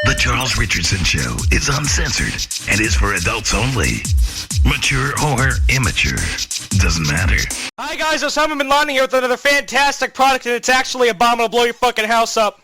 The Charles Richardson Show is uncensored and is for adults only. Mature or immature, doesn't matter. Hi guys, Osama Bin Laden here with another fantastic product, and it's actually a bomb. It'll blow your fucking house up.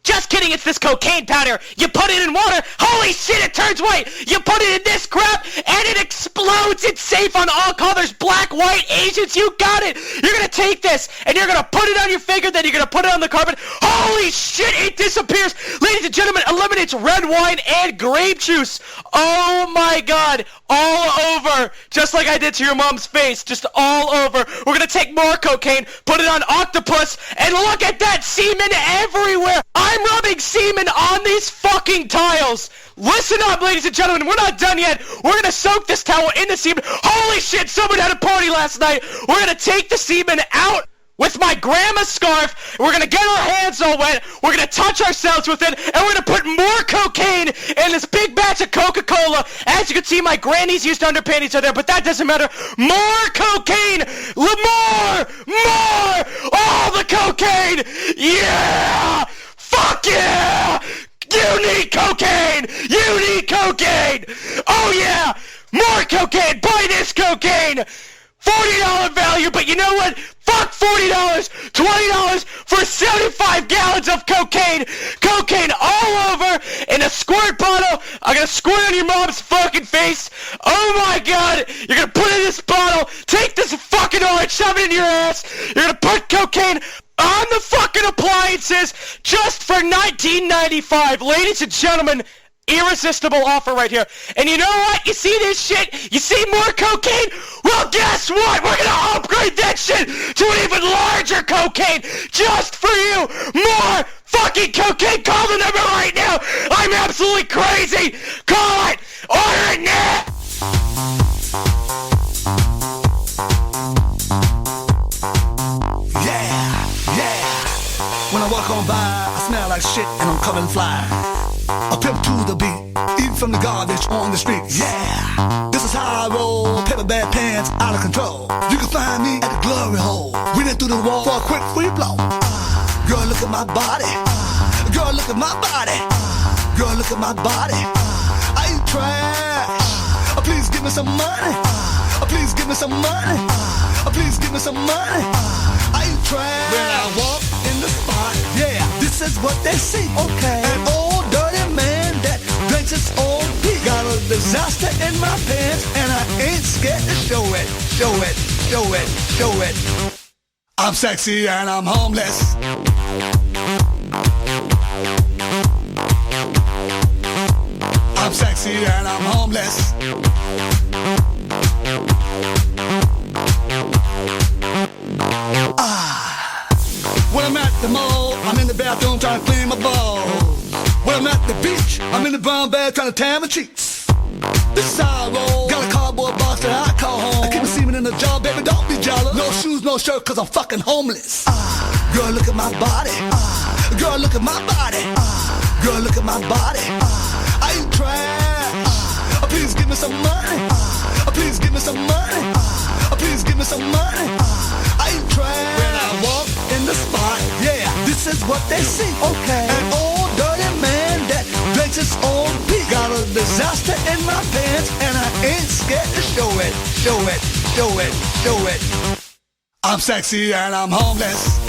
Just kidding, it's this cocaine powder. You put it in water, holy shit, it turns white. You put it in this crap, and it explodes. It's safe on all colors, black, white, Asians, you got it. You're gonna take this, and you're gonna put it on your finger, then you're gonna put it on the carpet. Holy shit, it disappears. Ladies and gentlemen, eliminates red wine and grape juice. Oh my god, all over. Just like I did to your mom's face, just all over. We're gonna take more cocaine, put it on octopus, and look at that semen everywhere. I'm rubbing semen on these fucking tiles. Listen up, ladies and gentlemen. We're not done yet. We're going to soak this towel in the semen. Holy shit, someone had a party last night. We're going to take the semen out with my grandma's scarf. We're going to get our hands all wet. We're going to touch ourselves with it. And we're going to put more cocaine in this big batch of Coca-Cola. As you can see, my granny's used underpanties are there, but that doesn't matter. More cocaine. More. All the cocaine. Yeah. Fuck yeah! You need cocaine! You need cocaine! Oh yeah! More cocaine! Buy this cocaine! $40 value, but you know what? Fuck $40! $20 for 75 gallons of cocaine! Cocaine all over in a squirt bottle! I'm gonna squirt on your mom's fucking face! Oh my god! You're gonna put it in this bottle, take this fucking orange, shove it in your ass! You're gonna put cocaine on the fucking appliances just for $19.95. Ladies and gentlemen, irresistible offer right here. And you know what? You see this shit? You see more cocaine? Well, guess what? We're gonna upgrade that shit to an even larger cocaine just for you. More fucking cocaine. Call the number right now. I'm absolutely crazy. Call it. Order it now. When I walk on by, I smell like shit and I'm coming fly. A pimp to the beat, eating from the garbage on the street. Yeah, this is how I roll. Paper bag pants out of control. You can find me at the glory hole. Winning through the wall for a quick free blow. Girl, look at my body. Girl, look at my body. Girl, look at my body. I ain't trash. Please give me some money. Please give me some money. Please give me some money. I ain't trash. When I walk in the spot, yeah, this is what they see. Okay, an old dirty man that drinks his own pee. Got a disaster in my pants, and I ain't scared to show it, show it, show it, show it. I'm sexy and I'm homeless. I'm sexy and I'm homeless. When I'm at the mall, I'm in the bathroom trying to clean my balls. When I'm at the beach, I'm in the brown bag trying to tan my cheeks. This is how I roll. Got a cardboard box that I call home. I keep semen in the jar, baby, don't be jealous. No shoes, no shirt, cause I'm fucking homeless. Girl, look at my body. Girl, look at my body. Girl, look at my body. I ain't trash. Please give me some money. Please give me some money. Please give me some money. I ain't trash. When I walk in the spot, yeah, this is what they see. Okay, an old dirty man that drinks his own pee. Got a disaster in my pants, and I ain't scared to show it, show it, show it, show it. I'm sexy and I'm homeless.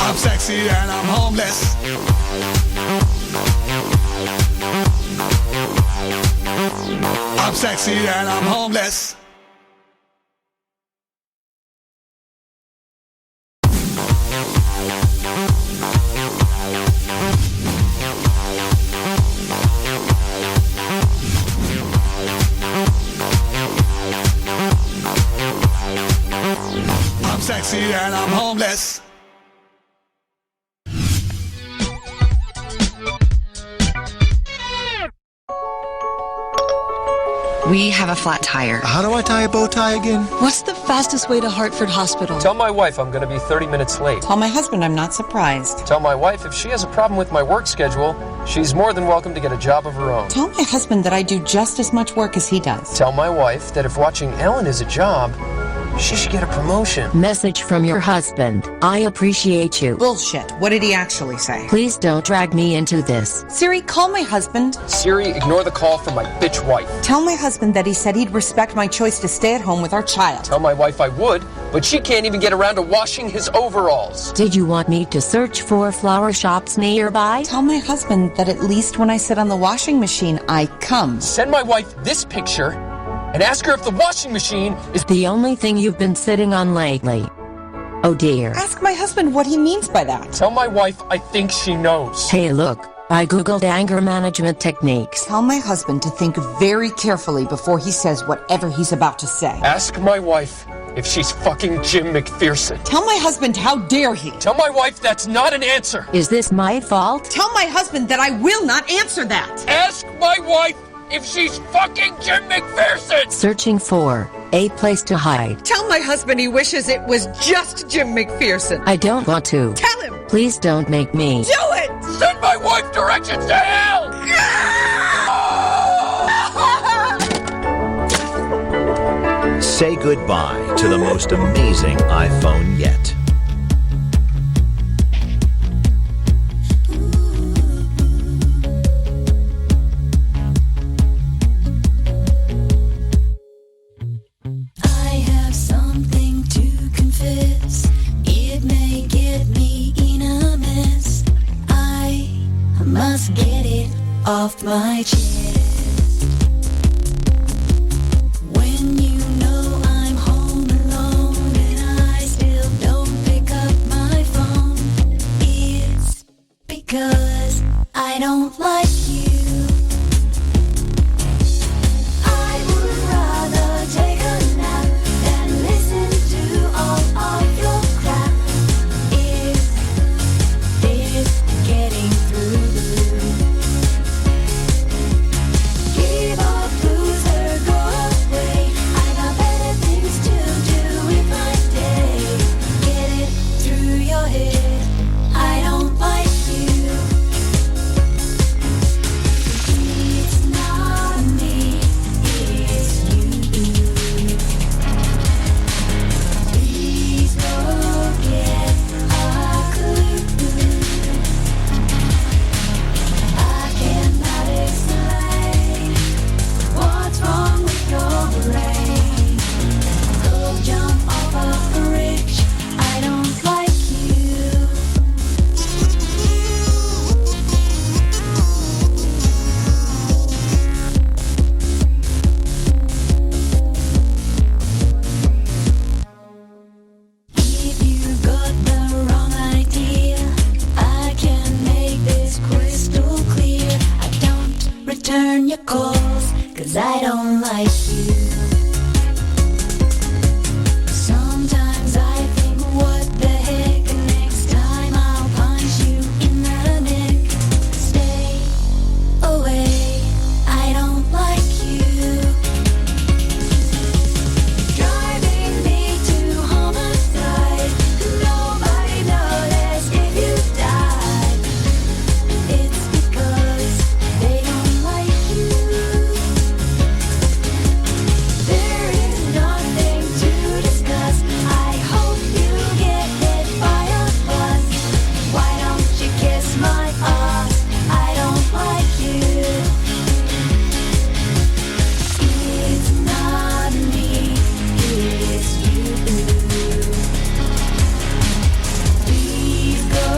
I'm sexy and I'm homeless. I'm sexy and I'm homeless. I'm sexy and I'm homeless. We have a flat tire. How do I tie a bow tie again? What's the fastest way to Hartford Hospital? Tell my wife I'm going to be 30 minutes late. Tell my husband I'm not surprised. Tell my wife if she has a problem with my work schedule, she's more than welcome to get a job of her own. Tell my husband that I do just as much work as he does. Tell my wife that if watching Ellen is a job, She should get a promotion. Message from your husband. I appreciate you. Bullshit. What did he actually say? Please don't drag me into this. Siri, call my husband. Siri, ignore the call from my bitch wife. Tell my husband that he said he'd respect my choice to stay at home with our child. Tell my wife I would, but she can't even get around to washing his overalls. Did you want me to search for flower shops nearby? Tell my husband that at least when I sit on the washing machine, I come. Send my wife this picture and ask her if the washing machine is The only thing you've been sitting on lately. Oh dear. Ask my husband what he means by that. Tell my wife I think she knows. Hey look, I googled anger management techniques. Tell my husband to think very carefully before he says whatever he's about to say. Ask my wife if she's fucking Jim McPherson. Tell my husband how dare he. Tell my wife that's not an answer. Is this my fault? Tell my husband that I will not answer that. Ask my wife if she's fucking Jim McPherson. Searching for a place to hide. Tell my husband he wishes it was just Jim McPherson. I don't want to. Tell him. Please don't make me. Do it. Send my wife directions to hell. Say goodbye to the most amazing iPhone yet. I have something to confess. It may get me in a mess. I must get it off my chest. When you know I'm home alone and I still don't pick up my phone, it's because I don't like you. I would rather take a nap than listen to all of your crap. Is this getting through? Give up, loser, go away. I got better things to do with my day. Get it through your head. I don't like you. It's not me, it's you. Please go get a clue. I cannot explain what's wrong with your brain. Go jump off a bridge. I don't like you. If you got the wrong idea, I can make this crystal clear. I don't return your calls, 'cause I don't like you. Sometimes I think, what the heck, next time I'll punch you in the neck. Stay away, I don't like you. Driving me to homicide. Nobody noticed if you died. It's because they don't like you. There is nothing to discuss. I hope you get hit by a bus. Why don't you kiss my ass? I don't like you. It's not me, it's you. Please go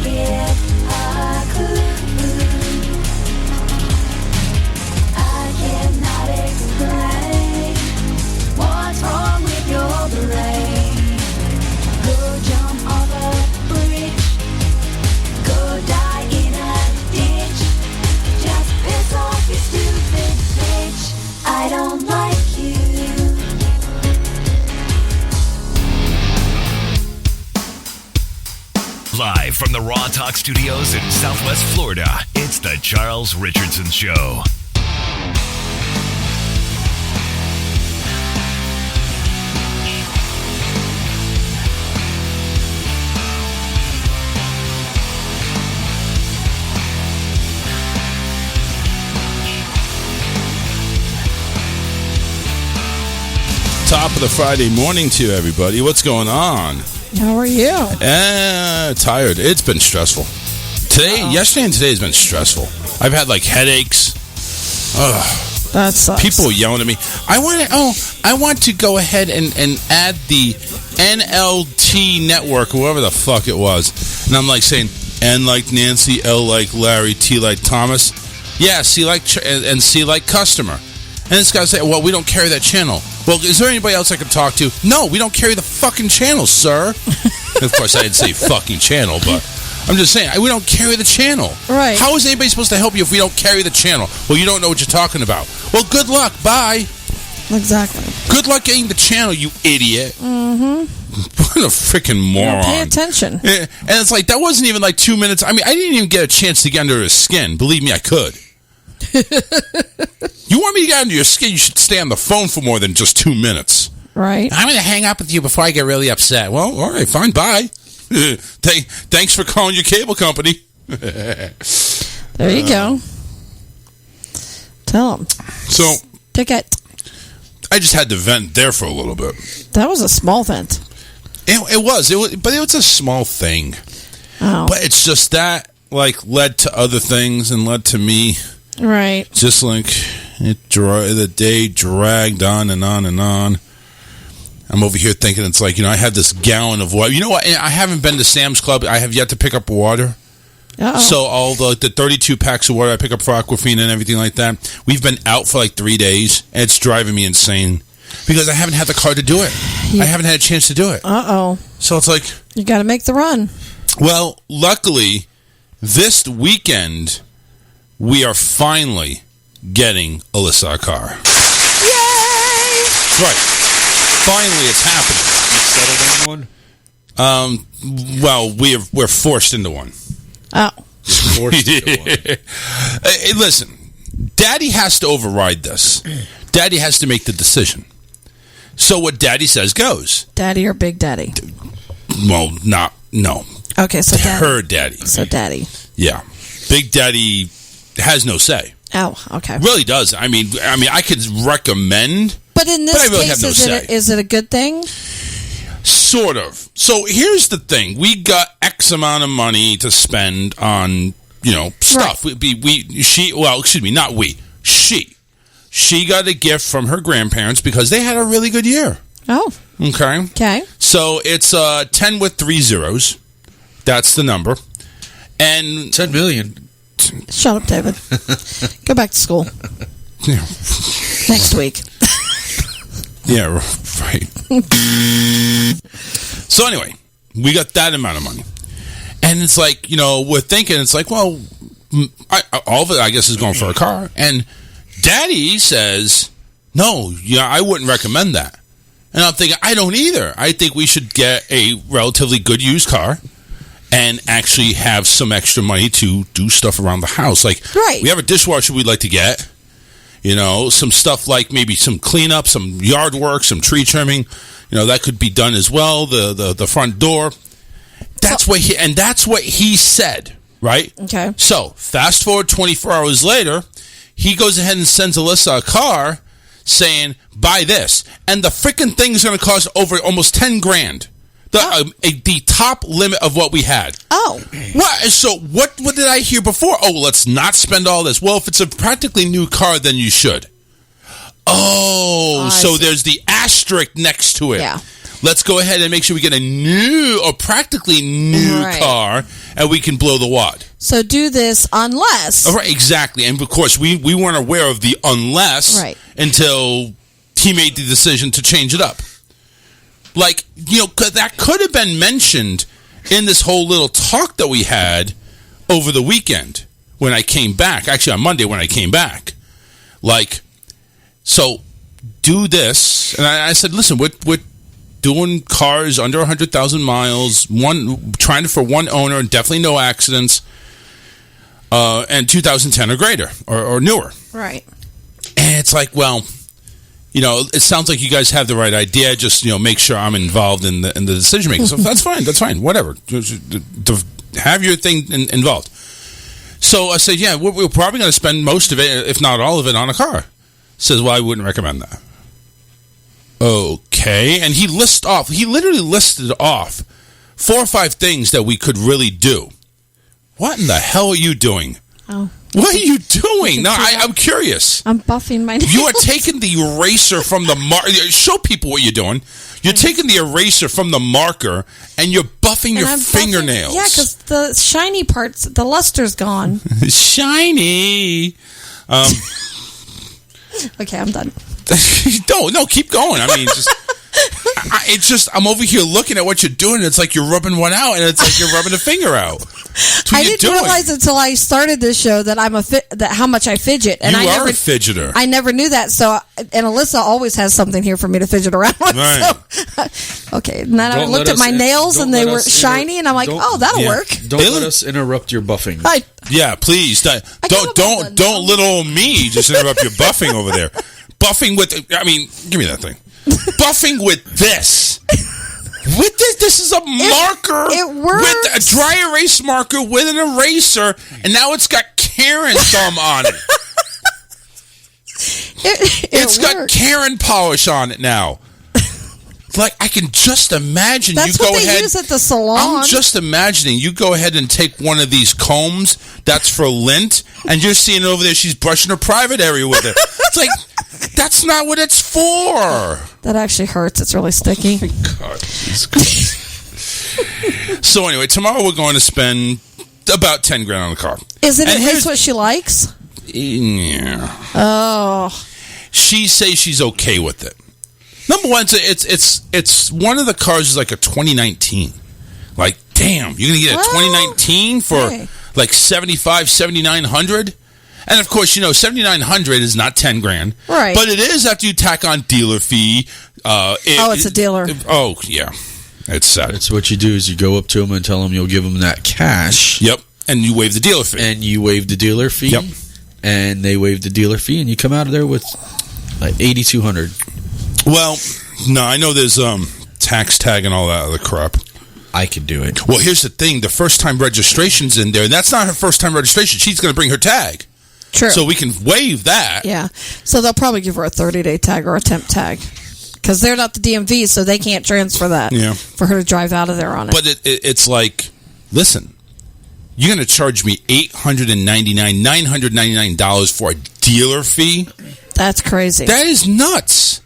get a clue. I cannot explain what's wrong with your brain. Go jump off a bridge. Go die in a ditch. Just piss off, you stupid bitch. I don't like you. Live from the Raw Talk Studios in Southwest Florida, it's the Charles Richardson Show. top of the Friday morning to you, everybody. What's going on? How are you? Tired. It's been stressful. Yesterday and today has been stressful. I've had like headaches. Ugh. That sucks. People yelling at me. I want to go ahead and add the NLT network, whoever the fuck it was. And I'm like saying, N like Nancy, L like Larry, T like Thomas. Yeah, C like and C like customer. And this guy said, well, we don't carry that channel. Well, is there anybody else I can talk to? No, we don't carry the fucking channel, sir. Of course, I didn't say fucking channel, but I'm just saying, we don't carry the channel. Right. How is anybody supposed to help you if we don't carry the channel? Well, you don't know what you're talking about. Well, good luck. Bye. Exactly. Good luck getting the channel, you idiot. Mm-hmm. What a freaking moron. Pay attention. And it's like, that wasn't even like 2 minutes. I mean, I didn't even get a chance to get under his skin. Believe me, I could. You want me to get under your skin, you should stay on the phone for more than just 2 minutes. Right. I'm going to hang up with you before I get really upset. Well, all right, fine, bye. Thanks for calling your cable company. There you go. Tell them. So, Ticket. I just had to vent there for a little bit. That was a small vent. It was, but it was a small thing. Oh. But it's just that, like, led to other things and led to me. Right. Just like the day dragged on and on and on. I'm over here thinking it's like, I had this gallon of water. You know what? I haven't been to Sam's Club. I have yet to pick up water. Uh-oh. So all the 32 packs of water I pick up for Aquafina and everything like that, we've been out for like 3 days, and it's driving me insane because I haven't had the car to do it. Yeah. I haven't had a chance to do it. Uh-oh. So it's like... You got to make the run. Well, luckily, this weekend, we are finally getting Alyssa a car. Yay! That's right. Finally, it's happening. You settled on one? Well, we're forced into one. Oh. Forced into one. Hey, listen, Daddy has to override this. Daddy has to make the decision. So what Daddy says goes. Daddy or Big Daddy? Well, no. Okay, so Daddy. Her Daddy. So Daddy. Yeah. Big Daddy has no say. Oh, okay. Really does. I mean, I could recommend, but in this I really case, have no say. Is it a good thing? Sort of. So here's the thing: we got X amount of money to spend on, stuff. Right. She got a gift from her grandparents because they had a really good year. Oh. Okay. So it's 10 with 3 zeros. That's the number. And 10 million. Shut up, David. Go back to school. Next week. Yeah, right. So anyway, we got that amount of money. And it's like, we're thinking, it's like, well, all of it, I guess, is going for a car. And Daddy says, no, I wouldn't recommend that. And I'm thinking, I don't either. I think we should get a relatively good used car and actually have some extra money to do stuff around the house. Like, right. We have a dishwasher we'd like to get. Some stuff like maybe some cleanup, some yard work, some tree trimming. That could be done as well. The front door. That's what he said, right? Okay. So fast forward 24 hours later, he goes ahead and sends Alyssa a car, saying, "Buy this," and the freaking thing is going to cost over almost $10,000. The top limit of what we had. Oh. What? So what did I hear before? Oh, let's not spend all this. Well, if it's a practically new car, then you should. Oh, so there's the asterisk next to it. Yeah. Let's go ahead and make sure we get a new or practically new car, and we can blow the wad. So do this unless. All right, exactly. And of course, we weren't aware of the unless until he made the decision to change it up. Like, that could have been mentioned in this whole little talk that we had over the weekend when I came back. Actually, on Monday when I came back. Like, so do this. And I said, listen, we're doing cars under 100,000 miles, trying for one owner, and definitely no accidents, and 2010 or greater or newer. Right. And it's like, well, it sounds like you guys have the right idea. Just, make sure I'm involved in the decision making. So that's fine. That's fine. Whatever. Have your thing involved. So I said, yeah, we're probably going to spend most of it, if not all of it, on a car. Says, well, I wouldn't recommend that. Okay, and he literally listed off 4 or 5 things that we could really do. What in the hell are you doing? Oh. What are you doing? No, I'm curious. I'm buffing my nails. You are taking the eraser from the marker. Show people what you're doing. You're taking the eraser from the marker and you're buffing your fingernails. Yeah, because the shiny parts, the luster's gone. Shiny. Okay, I'm done. No, keep going. I mean, I'm over here looking at what you're doing. It's like you're rubbing one out, and it's like you're rubbing a finger out. I didn't realize until I started this show that that how much I fidget. And you are a fidgeter. I never knew that. So, and Alyssa always has something here for me to fidget around with. Right. So, okay, and then I looked at my nails, and they were shiny, and I'm like, oh, that'll work. Don't let us interrupt your buffing. Yeah, please. Don't little old me just interrupt your buffing over there. Buffing with, give me that thing. Buffing with this. With this is a marker. It works. With a dry erase marker with an eraser, and now it's got Karen thumb on it. It's got Karen polish on it now. Like, I can just imagine That's you go what they ahead. use at the salon. I'm just imagining you go ahead and take one of these combs that's for lint, and you're seeing over there she's brushing her private area with it. It's like, that's not what it's for. That actually hurts. It's really sticky. Oh my God. So anyway, tomorrow we're going to spend about 10 grand on the car. Is it at least what she likes? Yeah. Oh. She says she's okay with it. Number one, it's one of the cars is like a 2019. Like, damn, you're going to get a 2019 for like 7,900? And of course, 7,900 is not 10 grand. Right. But it is after you tack on dealer fee. It's a dealer. Oh, yeah. It's sad. That's what you do is you go up to them and tell them you'll give them that cash. Yep. And you waive the dealer fee. And you waive the dealer fee. Yep. And they waive the dealer fee, and you come out of there with like $8,200. Well, no, I know there's tax tag and all that other crap. I could do it. Well, here's the thing. The first-time registration's in there, and that's not her first-time registration. She's going to bring her tag. True. So we can waive that. Yeah. So they'll probably give her a 30-day tag or a temp tag. Because they're not the DMV, so they can't transfer that for her to drive out of there on it. But it's like, listen, you're going to charge me $999 for a dealer fee? That's crazy. That is nuts.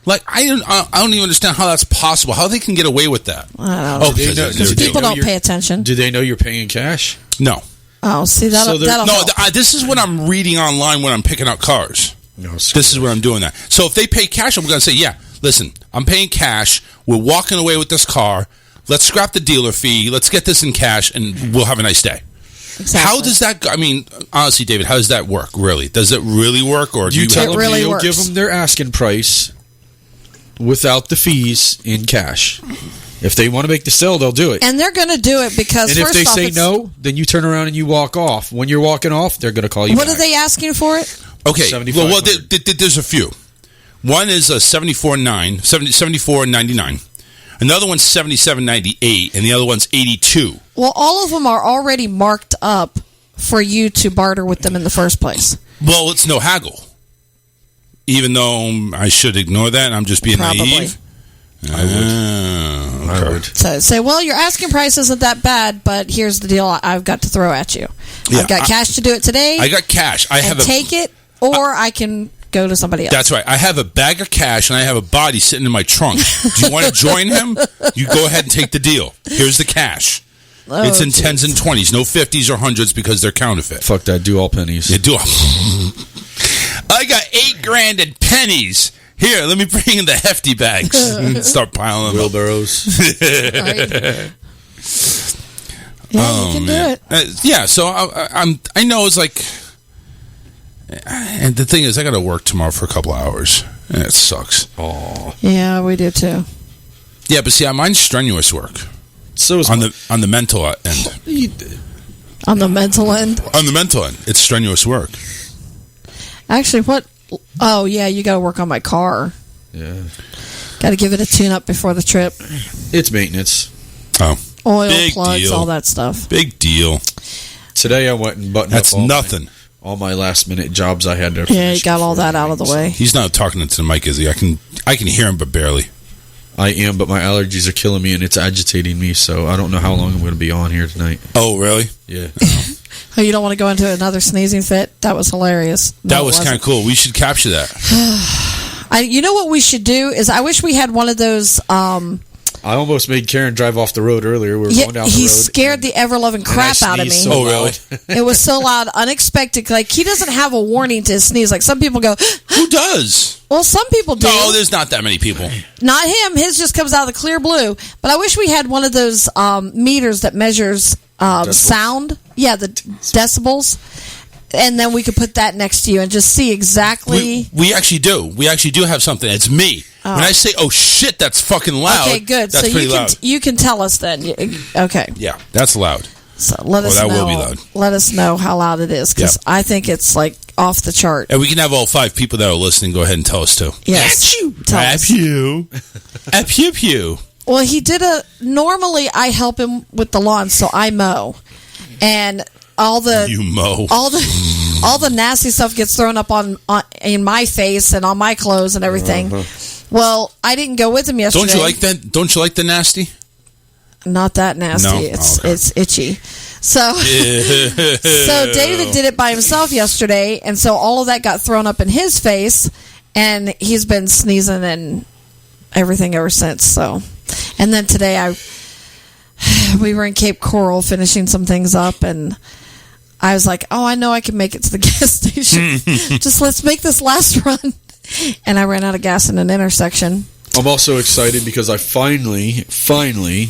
Like, I don't even understand how that's possible. How they can get away with that. I don't know. Because people don't pay attention. Do they know you're paying cash? No. Oh, see, that'll help. This is what I'm reading online when I'm picking out cars. This is where I'm doing that. So if they pay cash, I'm going to say, yeah, listen, I'm paying cash. We're walking away with this car. Let's scrap the dealer fee. Let's get this in cash, and we'll have a nice day. Exactly. How does that go? I mean, honestly, David, how does that work, really? Does it really work? Or do you tell them really you'll works. give them their asking price without the fees in cash. If they want to make the sale, they'll do it. And they're going to do it because, and if first they off, say no, then you turn around and you walk off. When you're walking off, they're going to call you What back. are they asking for it? Okay, well there's a few. One is a $74.99. Another one's $77.98, and the other one's $82. Well, all of them are already marked up for you to barter with them in the first place. Well, it's no haggle. Even though I should ignore that, and I'm just being naive. I would. So say, well, your asking price isn't that bad, but here's the deal I've got to throw at you. Yeah, I've got cash to do it today. I got cash. Take it, or I can go to somebody else. That's right. I have a bag of cash, and I have a body sitting in my trunk. Do you want to join him? You go ahead and take the deal. Here's the cash. It's in 10s and 20s, no 50s or 100s because they're counterfeit. Fuck that. Do all pennies. Yeah, do all. I got $8,000 in pennies. Here, let me bring in the hefty bags and start piling them wheelbarrows. Yeah, you can do it. Yeah, so I know it's like, and the thing is, I got to work tomorrow for a couple of hours, and it sucks. Oh, yeah, we do too. Yeah, but see, mine's strenuous work. So is on the mental end. On the mental end. On the mental end, it's strenuous work. Actually, what? Oh, yeah, you got to work on my car. Yeah. Got to give it a tune-up before the trip. It's maintenance. Oh. Oil, Big plugs, deal. all that stuff. Big deal. Today I went and buttoned That's up all nothing. all my last minute jobs I had to Yeah, finish he got all that out of the way. He's not talking into the mic, is he? I can hear him, but barely. I am, but my allergies are killing me and it's agitating me, so I don't know how long I'm going to be on here tonight. Oh, really? Yeah. Oh, you don't want to go into another sneezing fit? That was hilarious. That was kind of cool. We should capture that. You know what we should do is I wish we had one of those. I almost made Karen drive off the road earlier. We were going down the road. He scared the ever-loving crap out of me. So really? It was so loud, unexpected. Like, he doesn't have a warning to his sneeze. Like, some people go... Who does? Well, some people do. No, there's not that many people. Not him. His just comes out of the clear blue. But I wish we had one of those meters that measures sound. Yeah, the decibels. And then we could put that next to you and just see exactly... We actually do. We actually do have something. It's me. Oh. When I say, oh, shit, that's fucking loud. Okay, good. That's so pretty loud. You can tell us then. Okay. Yeah, that's loud. So let us know. That will be loud. Let us know how loud it is, because I think it's like off the chart. And we can have all 5 people that are listening go ahead and tell us too. Yes. Pew. Pew pew. Well, he did normally I help him with the lawn, so I mow. And all the you mow. All the nasty stuff gets thrown up on in my face and on my clothes and everything. Well, I didn't go with him yesterday. Don't you like that? Don't you like the nasty? Not that nasty. No? It's itchy. So so David did it by himself yesterday, and so all of that got thrown up in his face, and he's been sneezing and everything ever since. So, and then today we were in Cape Coral finishing some things up, and I was like, oh, I know I can make it to the gas station. Just let's make this last run. And I ran out of gas in an intersection. I'm also excited because I finally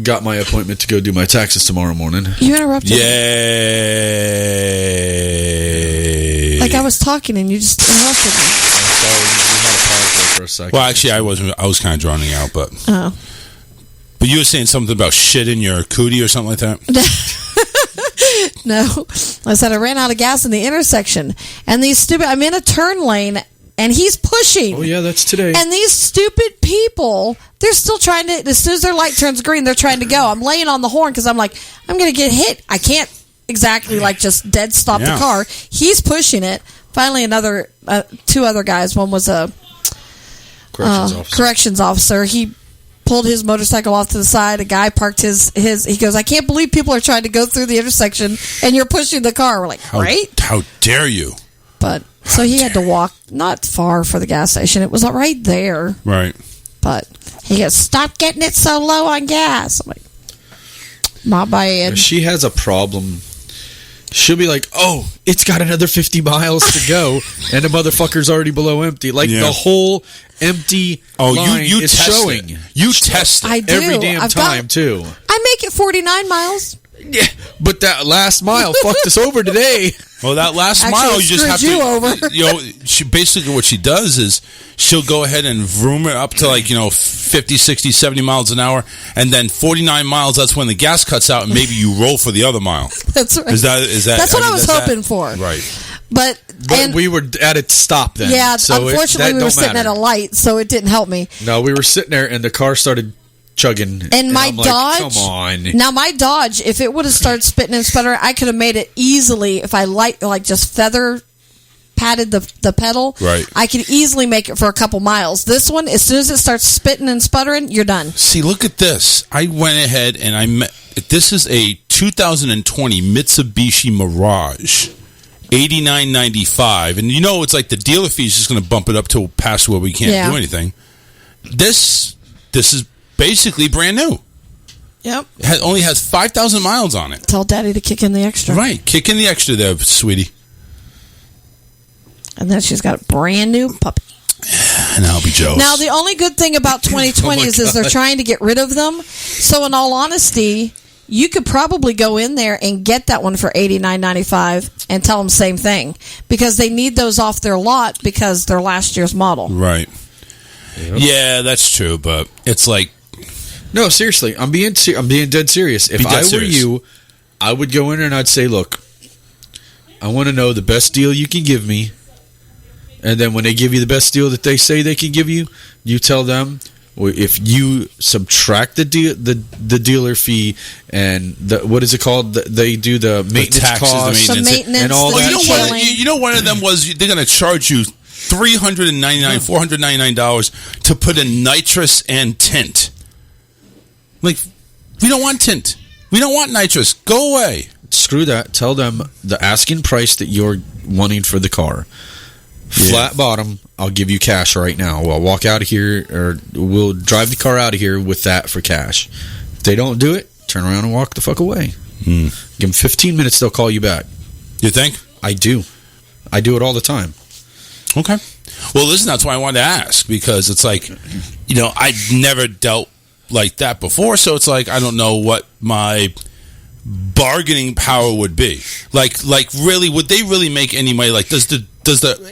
got my appointment to go do my taxes tomorrow morning. You interrupted me. Yay. Like I was talking and you just interrupted me. I'm sorry, we had a pause there for a second. Well, actually, I was kind of drowning out, but... Oh. But you were saying something about shit in your cootie or something like that? No. I said I ran out of gas in the intersection. And I'm in a turn lane, and he's pushing. Oh, yeah, that's today. And these stupid people, they're still trying to, as soon as their light turns green, they're trying to go. I'm laying on the horn because I'm like, I'm going to get hit. I can't exactly like just dead stop the car. He's pushing it. Finally, two other guys. One was a corrections officer. He pulled his motorcycle off to the side. A guy parked his. He goes, I can't believe people are trying to go through the intersection and you're pushing the car. We're like, great. How dare you? But so he had to walk not far for the gas station. It was right there. Right. But he goes, stop getting it so low on gas. I'm like, my bad. She has a problem. She'll be like, oh, it's got another 50 miles to go, and the motherfucker's already below empty. Like, the whole empty line you is test showing. It. You test it. I do. Every damn time, too. I make it 49 miles. Yeah, but that last mile fucked us over today. Well, that last Actually, mile, you just have to... over. She basically, what she does is she'll go ahead and vroom it up to 50, 60, 70 miles an hour, and then 49 miles, that's when the gas cuts out, and maybe you roll for the other mile. That's right. Is that that's what I was hoping for. Right. But we were at a stop then. Yeah, so unfortunately, we were sitting at a light, so it didn't help me. No, we were sitting there, and the car started chugging. And my Dodge, come on. Now my Dodge, if it would have started spitting and sputtering, I could have made it easily if I just feather patted the pedal. Right. I could easily make it for a couple miles. This one, as soon as it starts spitting and sputtering, you're done. See, look at this. I went ahead and this is a 2020 Mitsubishi Mirage. $89.95, and it's like the dealer fee is just going to bump it up to past where we can't do anything. This is basically brand new. Yep. It only has 5,000 miles on it. Tell Daddy to kick in the extra. Right, kick in the extra there, sweetie. And then she's got a brand new puppy. And I'll be jealous. Now the only good thing about 2020 is they're trying to get rid of them. So in all honesty, you could probably go in there and get that one for $89.95 and tell them same thing, because they need those off their lot because they're last year's model. Right. Yep. Yeah, that's true, but it's like, no, seriously, I'm being dead serious. If I were you, I would go in there and I'd say, look, I want to know the best deal you can give me, and then when they give you the best deal that they say they can give you, you tell them, if you subtract the dealer fee and what is it called? They do the maintenance taxes, costs, the maintenance, and all that. You know, one of them was they're going to charge you $499 to put in nitrous and tint. Like, we don't want tint. We don't want nitrous. Go away. Screw that. Tell them the asking price that you're wanting for the car. Flat bottom, I'll give you cash right now. We'll walk out of here, or we'll drive the car out of here with that for cash. If they don't do it, turn around and walk the fuck away. Give them 15 minutes, they'll call you back. You think? I do. I do it all the time. Okay. Well, listen, that's why I wanted to ask, because it's like, you know, I've never dealt like that before, so it's like I don't know what my bargaining power would be. Like really, would they really make any money? Like, does the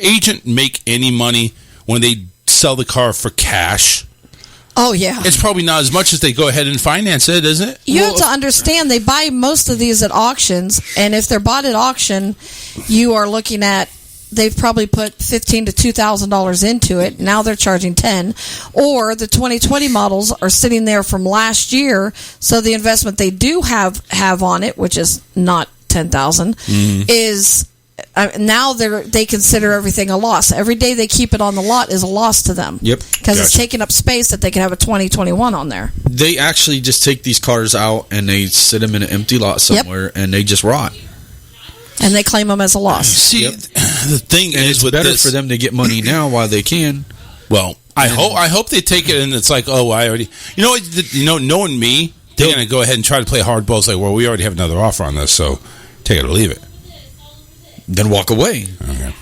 agent make any money when they sell the car for cash? Oh, yeah. It's probably not as much as they go ahead and finance it, isn't it? You have to understand, they buy most of these at auctions, and if they're bought at auction, you are looking at, they've probably put $1,500 to $2,000 into it. Now they're charging $10,000. Or the 2020 models are sitting there from last year, so the investment they do have on it, which is not $10,000, is now they consider everything a loss. Every day they keep it on the lot is a loss to them. Yep. Because it's taking up space that they can have a 2021 on there. They actually just take these cars out and they sit them in an empty lot somewhere, and they just rot. And they claim them as a loss. See, the thing and is, it's with better this, for them to get money now while they can. Well, I hope they take it and it's like, oh, I already, knowing me, they're going to go ahead and try to play hardball. It's like, well, we already have another offer on this, so take it or leave it. Then walk away. Okay.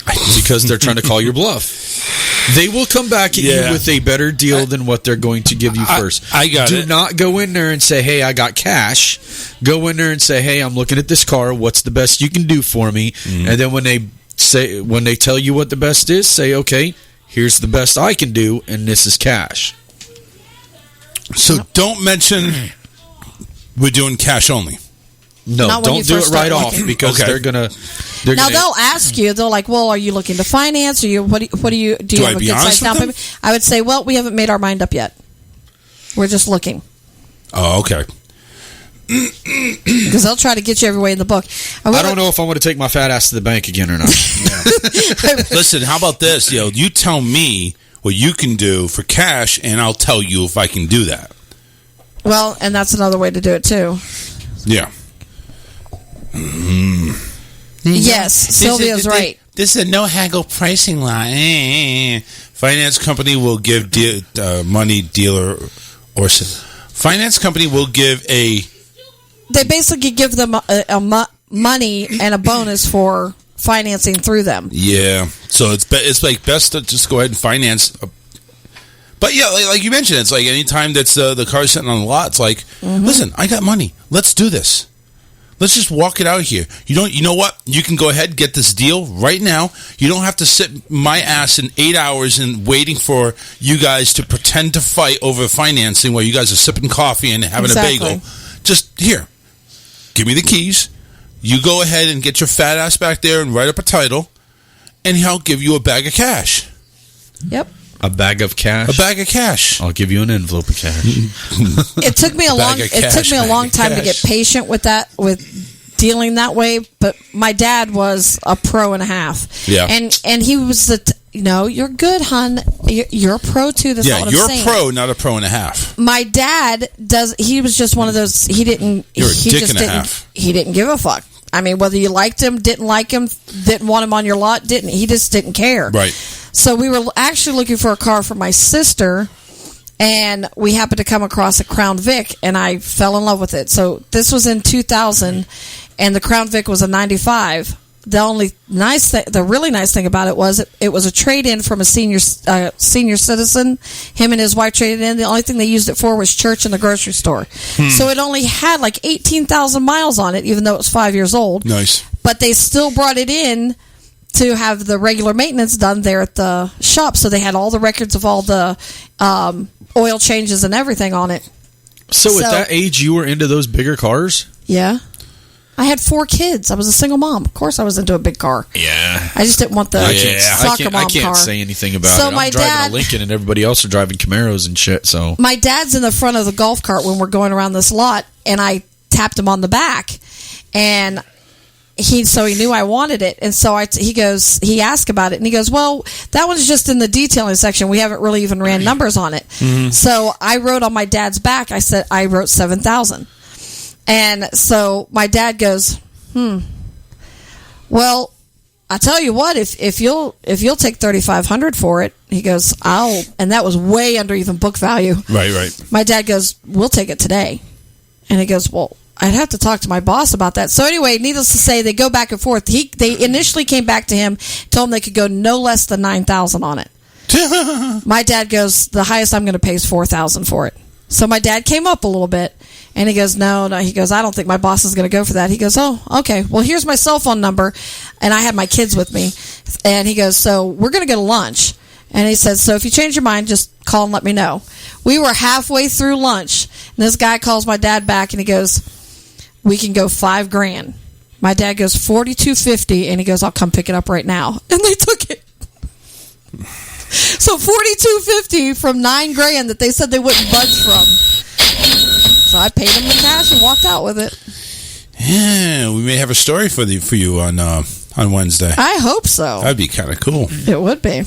Because they're trying to call your bluff. They will come back at you with a better deal than what they're going to give you first. I got it. Do not go in there and say, hey, I got cash. Go in there and say, hey, I'm looking at this car. What's the best you can do for me? And then when they tell you what the best is, say, okay, here's the best I can do, and this is cash. So don't mention we're doing cash only. No, don't do it right off because they're gonna. Now they'll ask you. They're like, "Well, are you looking to finance? Or you what do you have a good size down payment?" I would say, "Well, we haven't made our mind up yet. We're just looking." Oh, okay. Because they'll try to get you every way in the book. I don't know if I want to take my fat ass to the bank again or not. Listen, how about this? You tell me what you can do for cash, and I'll tell you if I can do that. Well, and that's another way to do it too. Yeah. Yes, Sylvia's right. This is a no haggle pricing law. Finance company will give money dealer or finance company will give a. They basically give them money and a bonus for financing through them. Yeah, so it's like best to just go ahead and finance. But yeah, like you mentioned, it's like anytime that's the car sitting on the lot, it's like, listen, I got money. Let's do this. Let's just walk it out here. You know what? You can go ahead and get this deal right now. You don't have to sit my ass in 8 hours and waiting for you guys to pretend to fight over financing while you guys are sipping coffee and having a bagel. Just here, give me the keys. You go ahead and get your fat ass back there and write up a title, and I'll give you a bag of cash. Yep. A bag of cash. A bag of cash. I'll give you an envelope of cash. It took me a long time to get patient with that, with dealing that way. But my dad was a pro and a half. Yeah, and he was you're good, hon. You're a pro too. That's what I'm saying. You're a pro, not a pro and a half. My dad he was just one of those. He didn't. You're a dick just and a half. He didn't give a fuck. I mean, whether you liked him, didn't like him, didn't want him on your lot, he just didn't care. Right. So we were actually looking for a car for my sister, and we happened to come across a Crown Vic, and I fell in love with it. So this was in 2000, and the Crown Vic was a 95. The really nice thing about it was it was a trade-in from a senior citizen. Him and his wife traded in. The only thing they used it for was church and the grocery store. So it only had like 18,000 miles on it, even though it was 5 years old. Nice. But they still brought it in to have the regular maintenance done there at the shop. So they had all the records of all the oil changes and everything on it. So at that age, you were into those bigger cars? Yeah. I had 4 kids. I was a single mom. Of course, I was into a big car. Yeah. I just didn't want the soccer mom car. I can't say anything about So it. my I'm driving dad- a Lincoln, and everybody else are driving Camaros and shit. So My dad's in the front of the golf cart when we're going around this lot, and I tapped him on the back, and he knew I wanted it, and so he asked about it, and he goes, well, that one's just in the detailing section. We haven't really even ran numbers on it. Mm-hmm. So I wrote on my dad's back. I said I wrote 7,000, and so my dad goes, well, I tell you what, if you'll take 3,500 for it, he goes, and that was way under even book value. Right. My dad goes, we'll take it today, and he goes, well, I'd have to talk to my boss about that. So anyway, needless to say, they go back and forth. They initially came back to him, told him they could go no less than 9,000 on it. My dad goes, the highest I'm going to pay is 4,000 for it. So my dad came up a little bit, and he goes, no. He goes, I don't think my boss is going to go for that. He goes, oh, okay. Well, here's my cell phone number, and I had my kids with me. And he goes, so we're going to go to lunch. And he says, so if you change your mind, just call and let me know. We were halfway through lunch, and this guy calls my dad back, and he goes, we can go $5,000. My dad goes $4,250, and he goes, I'll come pick it up right now. And they took it. So $4,250 from $9,000 that they said they wouldn't budge from. So I paid him the cash and walked out with it. Yeah, we may have a story for you on Wednesday. I hope so. That'd be kind of cool. It would be.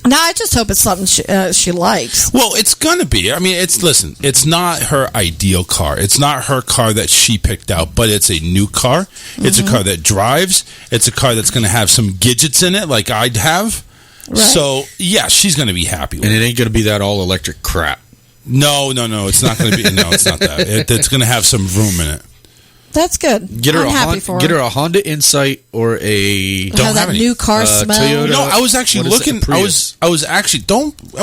Now I just hope it's something she likes. Well, it's gonna be. I mean, it's not her ideal car. It's not her car that she picked out, but it's a new car. It's a car that drives. It's a car that's gonna have some gadgets in it, like I'd have. Right. So yeah, she's gonna be happy with and it ain't gonna be that all electric crap. No, it's not gonna be. No, it's not that. It's gonna have some room in it. That's good. Get her I'm happy for her. Get her a Honda Insight or a don't have any new car smell. Toyota. No, I was actually looking. I was actually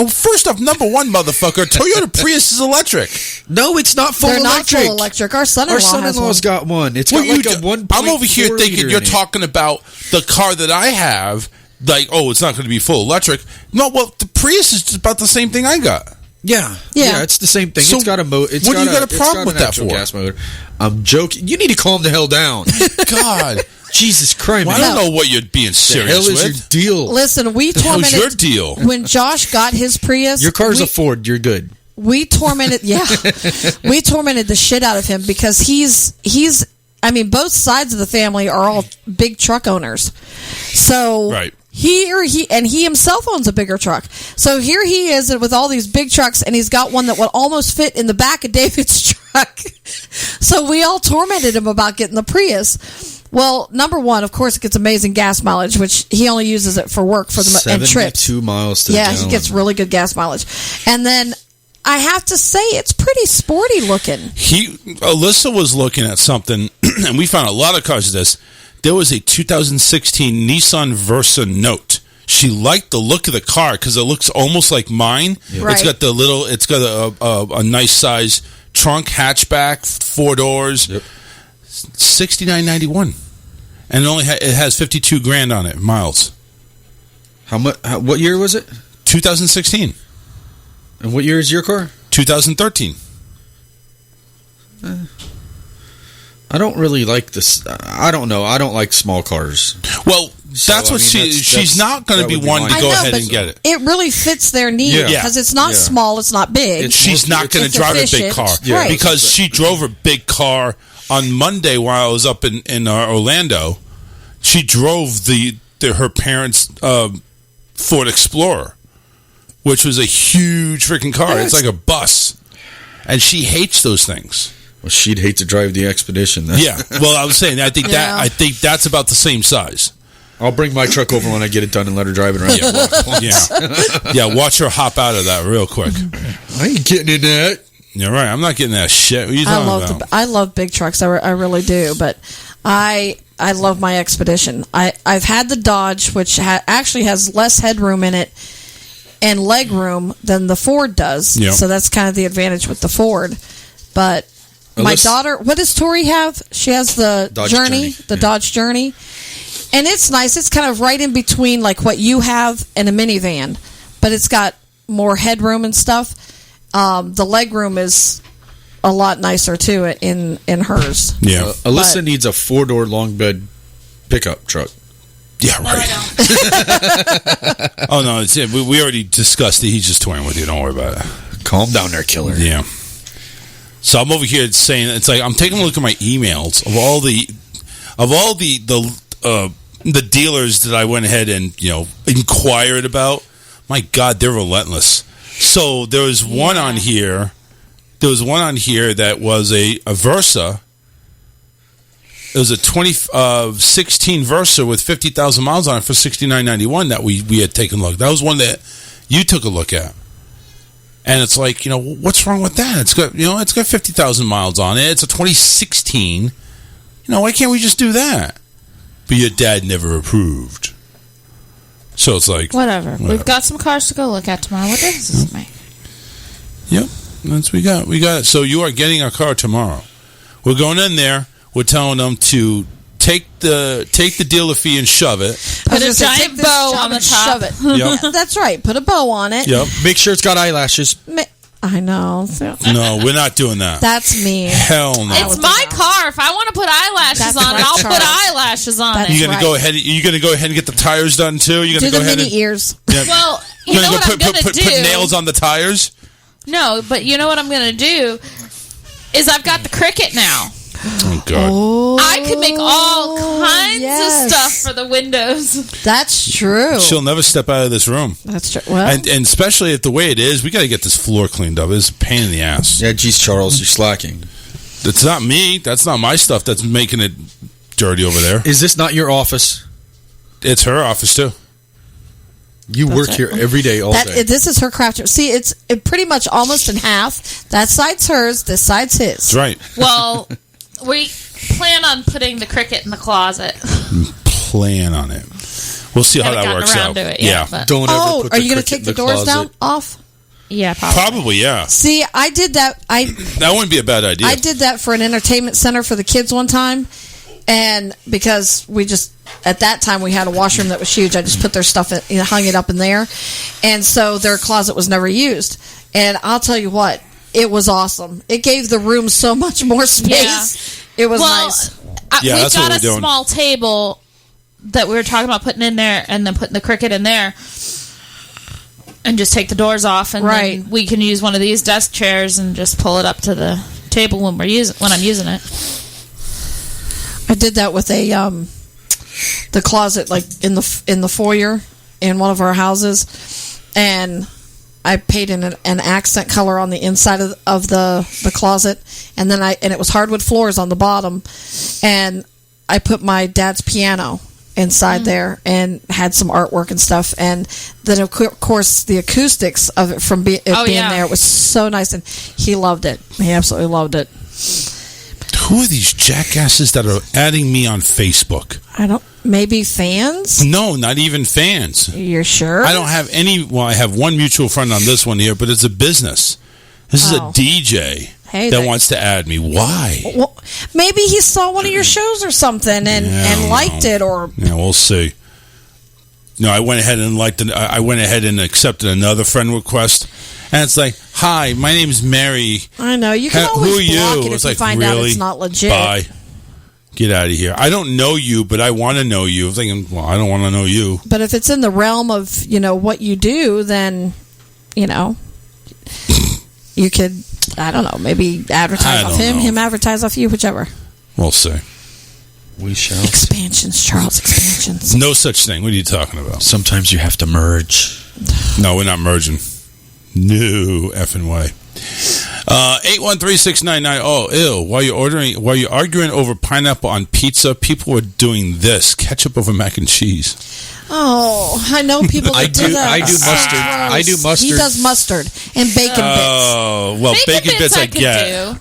first off, number one, motherfucker, Toyota Prius is electric. No, it's not full They're electric. Not full electric. Our son-in-law's got one. It's got like a 1.4 I'm over here thinking you're liter talking about the car that I have. Like, oh, it's not going to be full electric. No, well, the Prius is just about the same thing I got. Yeah, it's the same thing. So it's got a motor. What do you got a problem with that for? Gas motor. I'm joking. You need to calm the hell down. God, Jesus Christ! Well, I don't know what you're being serious the hell with. Is your deal? Listen, we tormented. How's your deal? When Josh got his Prius, your car's a Ford. You're good. We tormented. We tormented the shit out of him because he's. I mean, both sides of the family are all big truck owners. So right. He himself owns a bigger truck. So here he is with all these big trucks, and he's got one that would almost fit in the back of David's truck. So we all tormented him about getting the Prius. Well, number one, of course, it gets amazing gas mileage, which he only uses it for work and trips. 72 miles to the gallon. He gets really good gas mileage. And then I have to say, it's pretty sporty looking. Alyssa was looking at something, and we found a lot of cars of this. There was a 2016 Nissan Versa Note. She liked the look of the car because it looks almost like mine. Yeah. Right. It's got a nice size trunk, hatchback, 4 doors. Yep. $69.91, and it has 52 grand on it miles. How much? What year was it? 2016. And what year is your car? 2013. I don't really like this. I don't know. I don't like small cars. Well, that's what she's not going to be one to go ahead and get it. It really fits their need because it's not small, it's not big. She's not going to drive a big car because she drove a big car on Monday while I was up in Orlando. She drove her parents' Ford Explorer, which was a huge freaking car. It's like a bus, and she hates those things. Well, she'd hate to drive the Expedition then. Yeah. Well, I was saying I think that's about the same size. I'll bring my truck over when I get it done and let her drive it around. Yeah. Watch her hop out of that real quick. I ain't getting in that. You're right. I'm not getting that shit. What are you talking about? I love big trucks. I really do. But I love my Expedition. I've had the Dodge, which actually has less headroom in it and leg room than the Ford does. Yep. So that's kind of the advantage with the Ford. But my daughter, what does Tori have? She has the Dodge Journey. The Dodge Journey. And it's nice. It's kind of right in between like what you have and a minivan. But it's got more headroom and stuff. The leg room is a lot nicer too in hers. Yeah. Alyssa needs a 4-door long bed pickup truck. Yeah, right. Oh, no, it's it. We already discussed it. He's just toying with you. Don't worry about it. Calm down there, killer. Yeah. So I'm over here saying, it's like, I'm taking a look at my emails of all the dealers that I went ahead and, inquired about. My God, they're relentless. So there was one on here. There was one on here that was a Versa. It was a 2016 Versa with 50,000 miles on it for $69.91 that we had taken a look. That was one that you took a look at. And it's like, what's wrong with that? It's got, it's got 50,000 miles on it. It's a 2016. Why can't we just do that? But your dad never approved. So it's like, whatever. We've got some cars to go look at tomorrow. What difference does it make? Yep, that's we got. We got it. So you are getting a car tomorrow. We're going in there. We're telling them to take the dealer fee and shove it. Put a giant bow on the top. Shove it. Yep. Yeah, that's right. Put a bow on it. Yep. Make sure it's got eyelashes. I know. No, we're not doing that. That's me. Hell no. It's my car. If I want to put eyelashes on it, I'll put eyelashes on it. You're gonna go ahead. You're gonna go ahead and get the tires done too. You're gonna Do go the ahead mini and ears. Yeah. Well, you You're know gonna what I'm gonna do. Put nails on the tires. No, but you know what I'm gonna do is I've got the Cricket now. Oh God! I could make all kinds of stuff for the windows. That's true. She'll never step out of this room. That's true. Well, and especially if the way it is, we got to get this floor cleaned up. It's a pain in the ass. Yeah, geez, Charles, you're slacking. It's not me. That's not my stuff. That's making it dirty over there. Is this not your office? It's her office too. You work here every day, all day. This is her craft room. See, it's pretty much almost in half. That side's hers. This side's his. That's right. Well, we plan on putting the Cricket in the closet. Plan on it. We'll see how that works out. Yeah. Don't ever put are the you going to Cricket take in the the doors closet. down off? Yeah, probably. Probably, yeah. See, I did that. That wouldn't be a bad idea. I did that for an entertainment center for the kids one time, and because we just at that time we had a washroom that was huge, I just put their stuff in, hung it up in there, and so their closet was never used. And I'll tell you what, it was awesome. It gave the room so much more space. Yeah. It was nice. We've got a small table that we were talking about putting in there, and then putting the Cricket in there. And just take the doors off, and then we can use one of these desk chairs and just pull it up to the table when I'm using it. I did that with the closet, like in the foyer in one of our houses, and I painted an accent color on the inside of the closet, and then it was hardwood floors on the bottom, and I put my dad's piano inside there and had some artwork and stuff, and then of course the acoustics of it from being there was so nice, and he loved it. He absolutely loved it. Who are these jackasses that are adding me on Facebook? Maybe fans? No, not even fans. You're sure? I don't have any. Well, I have one mutual friend on this one here, but it's a business. This is a DJ that wants to add me. Why? Well, maybe he saw one of your shows or something and liked it, or we'll see. No, I went ahead and I went ahead and accepted another friend request, and it's like, "Hi, my name's Mary." I know you can always who are block you? it if you find out it's not legit. Bye. Get out of here. I don't know you, but I want to know you. I'm thinking, well, I don't want to know you. But if it's in the realm of what you do, then you could, I don't know, maybe advertise off him advertise off you, whichever. We'll see. We shall. Expansions, Charles, expansions. No such thing. What are you talking about? Sometimes you have to merge. No, we're not merging. No effing way. 813-699. Oh, ew. While you're arguing over pineapple on pizza, people are doing this. Ketchup over mac and cheese. Oh, I know people that do that. I do mustard. I do mustard. He does mustard and bacon bits. Oh, well, bacon bits I get.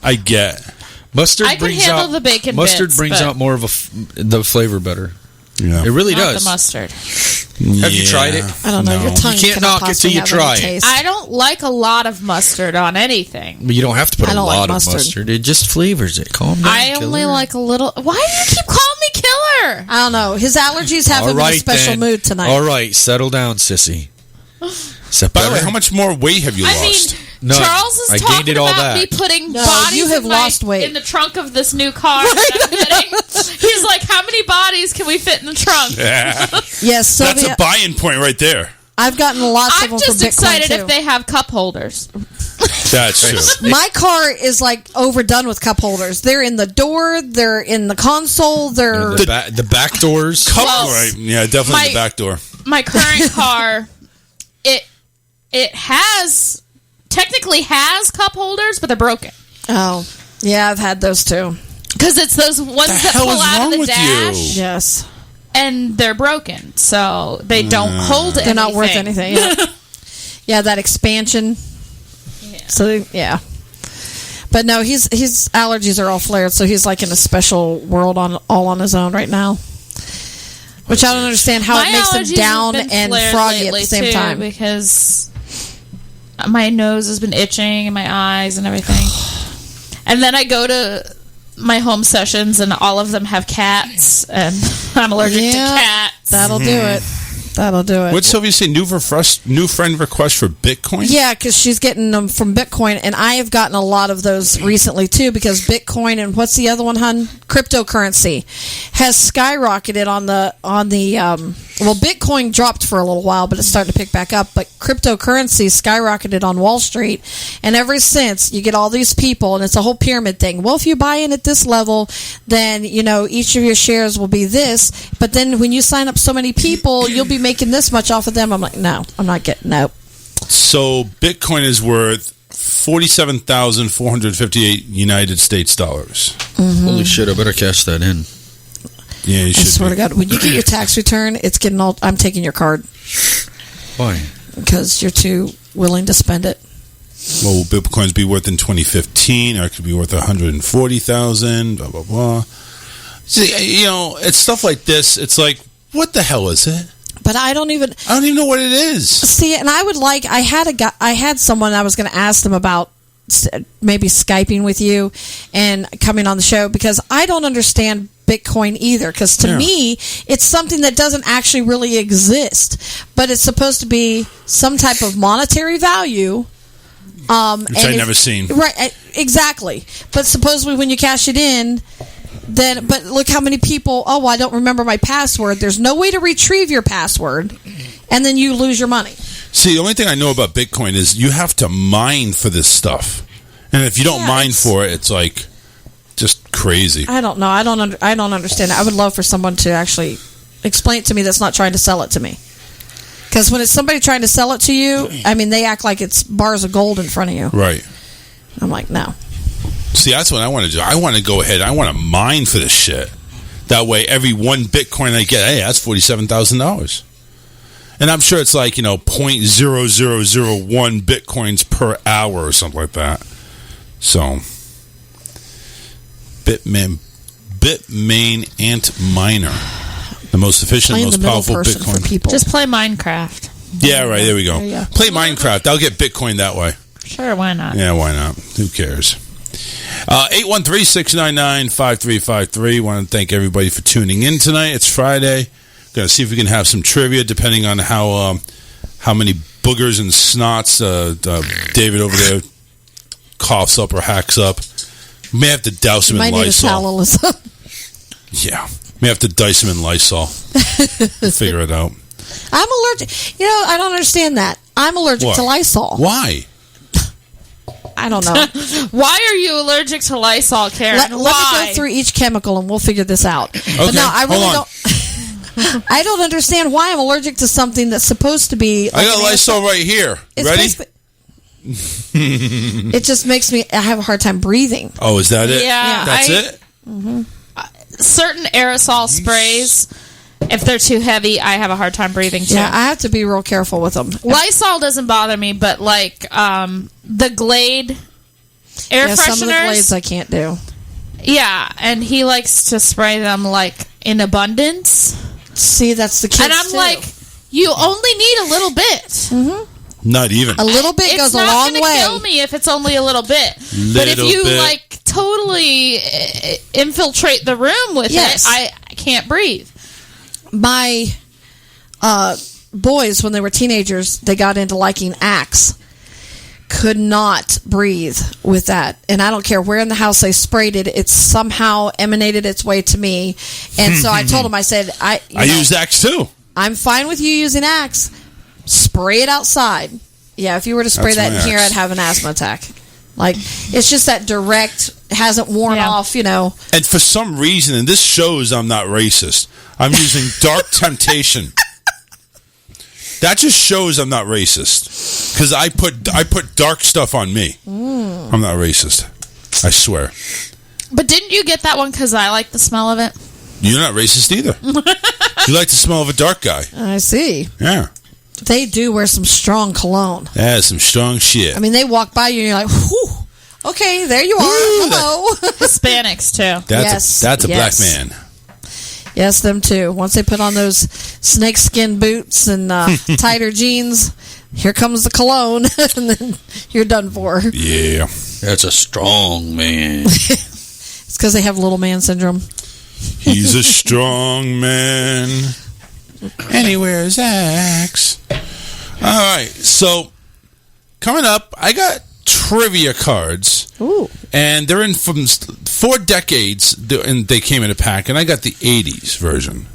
Mustard I can brings handle out the bacon mustard bits, brings but- out more of the flavor better. Yeah. It really Not does. the mustard. Have you tried it? I don't know. Your tongue You can't knock it till you try it. I don't like a lot of mustard on anything. But you don't have to put I a don't like lot of mustard. mustard. It just flavors it. Calm down. I only like a little. Why do you keep calling me killer? I don't know. His allergies have him in a special mood tonight. All right, settle down, sissy. By the way, how much more weight have you lost? No, Charles is I talking gained it all about back. me putting No, bodies you have lost weight. in the trunk of this new car that I'm getting. He's like, how many bodies can we fit in the trunk? Yes, Sylvia, That's a buy-in point right there. I've gotten lots of I'm them just for Bitcoin excited too. if they have cup holders. That's true. My car is like overdone with cup holders. They're in the door. They're in the console. They're The back doors. Right. Yeah, definitely the back door. My current car, it has technically has cup holders, but they're broken. Oh, yeah, I've had those too. Because it's those ones that pull out of the dash. Yes. And they're broken, so they don't hold anything. They're not worth anything. Yeah, yeah, that expansion. Yeah. So, yeah. But no, his allergies are all flared, so he's like in a special world all on his own right now. Which I don't understand how it makes him down and froggy at the same time. Because my nose has been itching and my eyes and everything. And then I go to my home sessions and all of them have cats, and I'm allergic to cats. That'll do it. That'll do it. What's Sylvia say? New friend request for Bitcoin? Yeah, because she's getting them from Bitcoin, and I have gotten a lot of those recently too. Because Bitcoin and what's the other one, hun? Cryptocurrency has skyrocketed on the well, Bitcoin dropped for a little while, but it's starting to pick back up. But cryptocurrency skyrocketed on Wall Street, and ever since you get all these people, and it's a whole pyramid thing. Well, if you buy in at this level, then each of your shares will be this. But then when you sign up so many people, you'll be making this much off of them. I'm like, no, I'm not getting no. So Bitcoin is worth $47,458 United States dollars. Mm-hmm. Holy shit! I better cash that in. Yeah, you should. I swear to God, when you get your tax return, it's getting all. I'm taking your card. Why? Because you're too willing to spend it. What will Bitcoins be worth in 2015? Or it could be worth 140,000. Blah blah blah. See, it's stuff like this. It's like, what the hell is it? But I don't even know what it is. See, and I had someone I was going to ask them about maybe Skyping with you and coming on the show, because I don't understand Bitcoin either, because to me it's something that doesn't actually really exist, but it's supposed to be some type of monetary value, which I've never seen. Right, exactly. But supposedly when you cash it in, but look how many people, I don't remember my password. There's no way to retrieve your password, and then you lose your money. See, the only thing I know about Bitcoin is you have to mine for this stuff, and if you don't mine for it, it's like just crazy. I don't know. I don't understand it. I would love for someone to actually explain it to me that's not trying to sell it to me. Because when it's somebody trying to sell it to you, I mean, they act like it's bars of gold in front of you. Right. I'm like, no. See, that's what I want to do. I want to go ahead. I want to mine for this shit. That way, every one Bitcoin I get, hey, that's $47,000. And I'm sure it's like, 0.0001 Bitcoins per hour or something like that. So, Bitmain Ant Miner. The most efficient, most powerful Bitcoin. For people. Just play Minecraft. Yeah, right. There we go. Play Minecraft. I'll get Bitcoin that way. Sure, why not? Yeah, why not? Who cares? 813-699-5353. Want to thank everybody for tuning in tonight. It's Friday. Going to see if we can have some trivia, depending on how many boogers and snots David over there coughs up or hacks up. We may have to douse him in Lysol. Yeah, may have to dice him in Lysol. Figure it out. I'm allergic. I don't understand that. I'm allergic to Lysol. Why? I don't know. Why are you allergic to Lysol, Karen? Let me go through each chemical and we'll figure this out. Okay, but no, I really don't. I don't understand why I'm allergic to something that's supposed to be. I got Lysol right here. Ready? It just makes me. I have a hard time breathing. Oh, is that it? Yeah, that's it. Mm-hmm. Certain aerosol sprays, if they're too heavy, I have a hard time breathing too. Yeah, I have to be real careful with them. Lysol doesn't bother me, but like the Glade air fresheners, some of the Glades I can't do. Yeah, and he likes to spray them like in abundance. See, that's the kids and I'm too. like, you only need a little bit. Mm-hmm. Not even a little bit goes a long way. It's not going to kill me if it's only a little bit. But if you like totally infiltrate the room with it, I can't breathe. My boys, when they were teenagers, they got into liking Axe could not breathe with that. And I don't care where in the house they sprayed it, it somehow emanated its way to me. And so I told him, I said, I use Axe too. I'm fine with you using Axe. Spray it outside. Yeah, if you were to spray that in here, I'd have an asthma attack. Like, it's just that direct, hasn't worn off, And for some reason, and this shows I'm not racist, I'm using Dark Temptation. That just shows I'm not racist. Because I put dark stuff on me. I'm not racist. I swear. But didn't you get that one because I like the smell of it? You're not racist either. You like the smell of a dark guy. I see. Yeah. They do wear some strong cologne. That's some strong shit. I mean, they walk by you and you're like, whew. Okay, there you are. Hello. Hispanics, too. That's a black man. Yes, them too. Once they put on those snakeskin boots and tighter jeans, here comes the cologne, and then you're done for. Yeah. That's a strong man. It's because they have little man syndrome. He's a strong man. And he wears Axe. All right, so coming up, I got trivia cards. Ooh. And they're in from 4 decades, and they came in a pack, and I got the 80s version.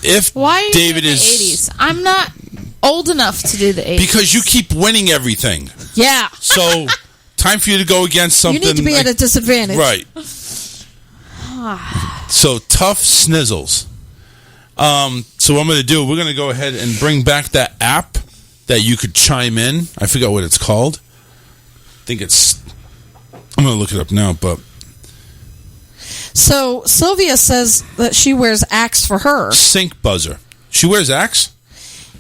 If Why are you David doing the is 80s? I'm not old enough to do the 80s. Because you keep winning everything. Yeah. So, time for you to go against something. You need to be at a disadvantage. Right. So, tough snizzles. So what I'm going to do, we're going to go ahead and bring back that app that you could chime in. I forgot what it's called. I think I'm going to look it up now, but... So, Sylvia says that she wears Axe for her. Sync buzzer. She wears Axe?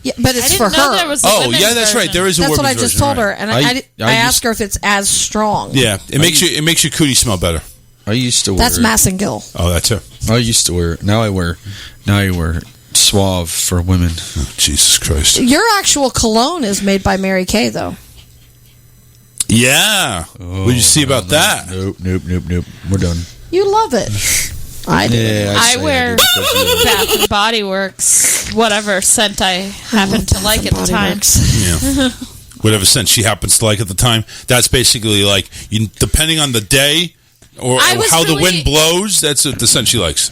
Yeah, but it's for her. There was a yeah, that's right. There is a That's what I women's just version, told her, right. and I asked her if it's as strong. Yeah, it makes your cootie smell better. I used to wear... That's Massengill. Oh, that's it. I used to wear... Now I wear Suave for women. Oh, Jesus Christ. Your actual cologne is made by Mary Kay, though. Yeah. What did you see about that? Nope. We're done. You love it. I do. Yeah, I wear Bath and Body Works, whatever scent I happen to like at the time. Yeah. Whatever scent she happens to like at the time. That's basically like, depending on the day or how the wind blows, that's the scent she likes.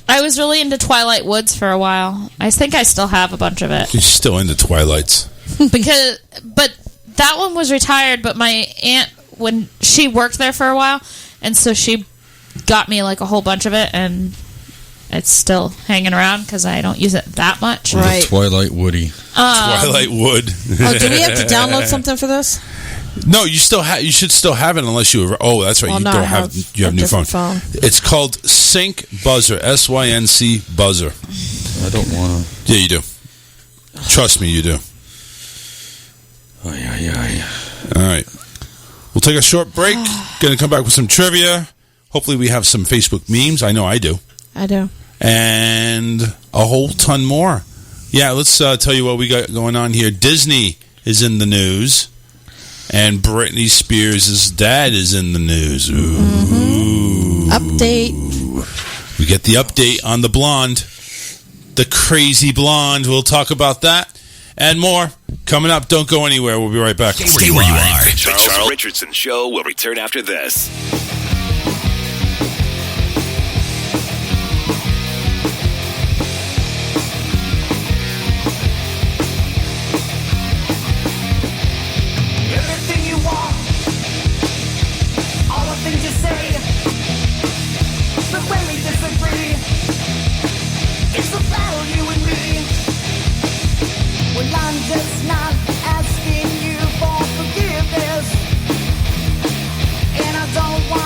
I was really into Twilight Woods for a while. I think I still have a bunch of it. She's still into Twilights. But that one was retired, but my aunt, when she worked there for a while, and so she got me like a whole bunch of it, and it's still hanging around because I don't use it that much. Right. The Twilight Woody. Twilight Wood. Do we have to download something for this? No, you should still have it unless you. Oh, that's right. Well, You no, don't I have. have You have a new different phone. phone. It's called Sync Buzzer. SYNC Buzzer. I don't want to. Yeah, you do. Trust me, you do. All right. We'll take a short break. Going to come back with some trivia. Hopefully, we have some Facebook memes. I know I do. I do. And a whole ton more. Yeah, let's tell you what we got going on here. Disney is in the news. And Britney Spears' dad is in the news. Ooh. Update. We get the update on the blonde. The crazy blonde. We'll talk about that and more. Coming up, don't go anywhere. We'll be right back. Stay where you are. The Charles Richardson Show will return after this. Everything you want, all the things you say, but when we disagree, it's the battle you and me. Well, I'm just not asking you for forgiveness, and I don't want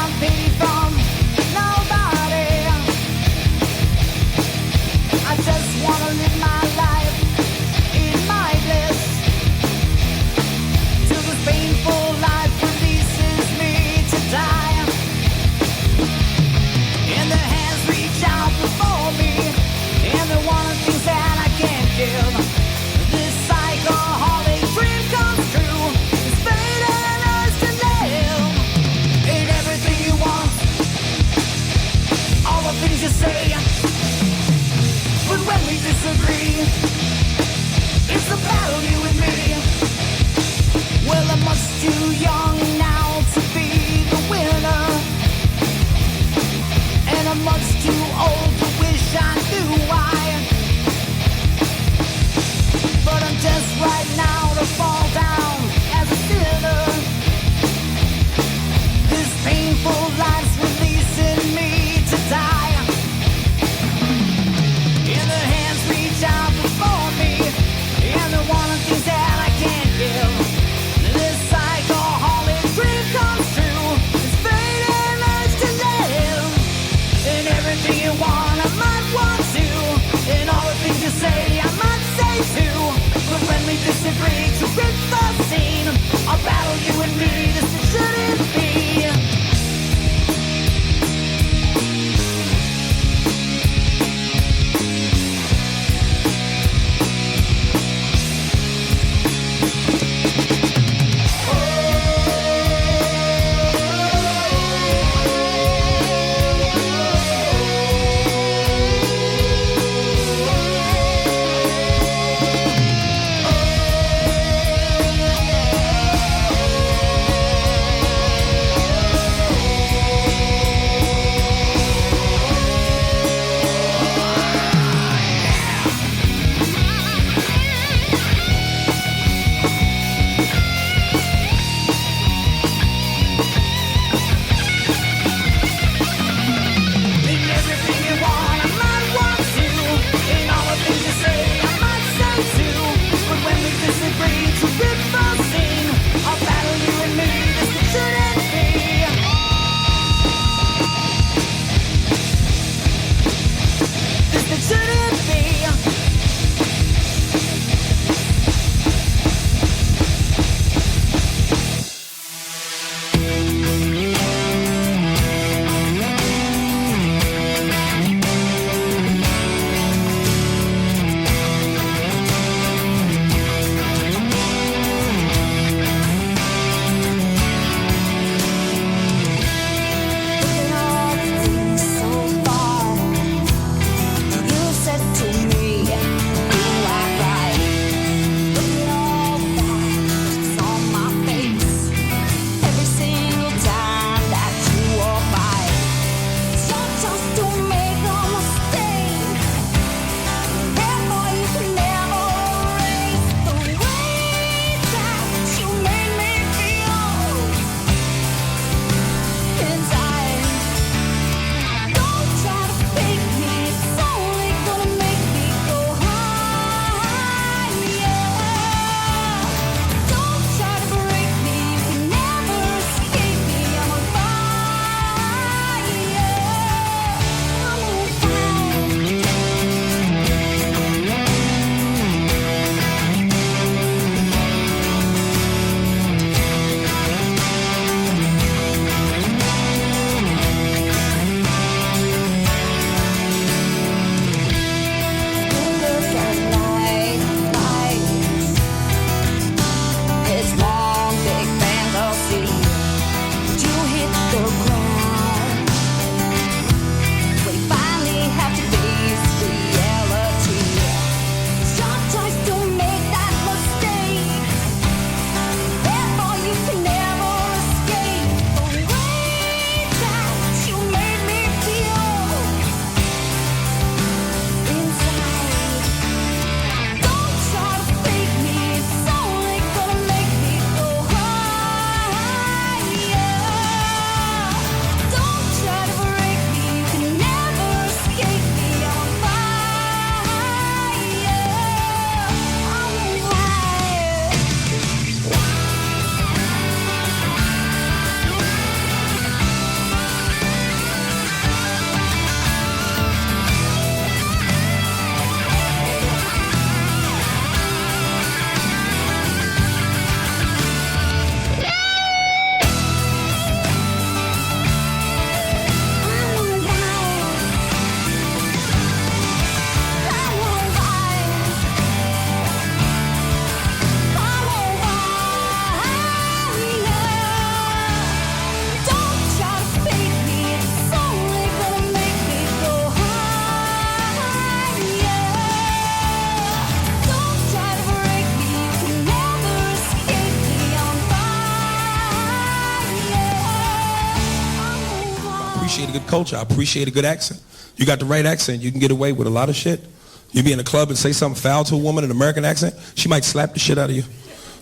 appreciate a good culture. I appreciate a good accent. You got the right accent, you can get away with a lot of shit. You be in a club and say something foul to a woman in an American accent, she might slap the shit out of you.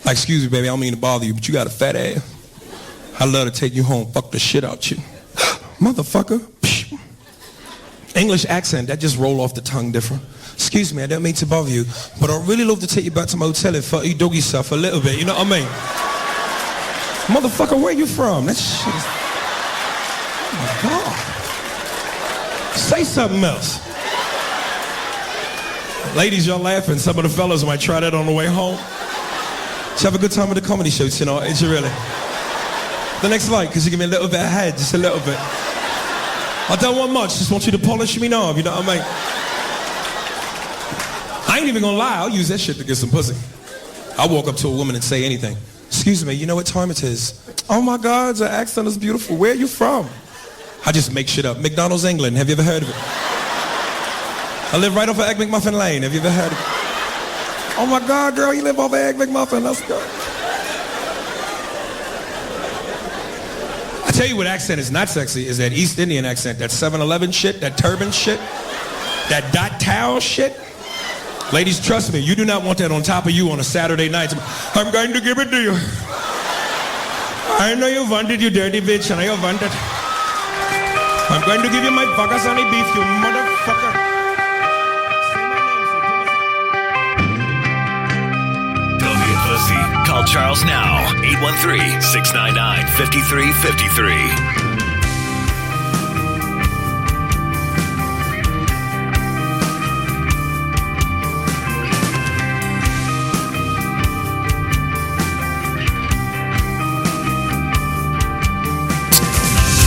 Like, excuse me, baby, I don't mean to bother you, but you got a fat ass. I'd love to take you home, fuck the shit out you. Motherfucker. English accent, that just roll off the tongue different. Excuse me, I don't mean to bother you, but I'd really love to take you back to my hotel and fuck you doggy stuff a little bit, you know what I mean? Motherfucker, where you from? That shit is... Oh my God. Say something else. Ladies, y'all laughing. Some of the fellas might try that on the way home. Just have a good time at the comedy shows, you know, ain't you really? The next light, because you give me a little bit of head, just a little bit. I don't want much, just want you to polish me knob, you know what I mean? I ain't even gonna lie, I'll use that shit to get some pussy. I'll walk up to a woman and say anything. Excuse me, you know what time it is? Oh my God, your accent is beautiful. Where are you from? I just make shit up. McDonald's, England, have you ever heard of it? I live right off of Egg McMuffin Lane, have you ever heard of it? Oh my God, girl, you live off of Egg McMuffin, let's go. I tell you what accent is not sexy, is that East Indian accent, that 7-Eleven shit, that turban shit, that dot towel shit. Ladies, trust me, you do not want that on top of you on a Saturday night. I'm going to give it to you. I know you want it, you dirty bitch, I know you want it. I'm going to give you my Pakistani beef, you motherfucker. Don't be a pussy. Call Charles now. 813-699-5353.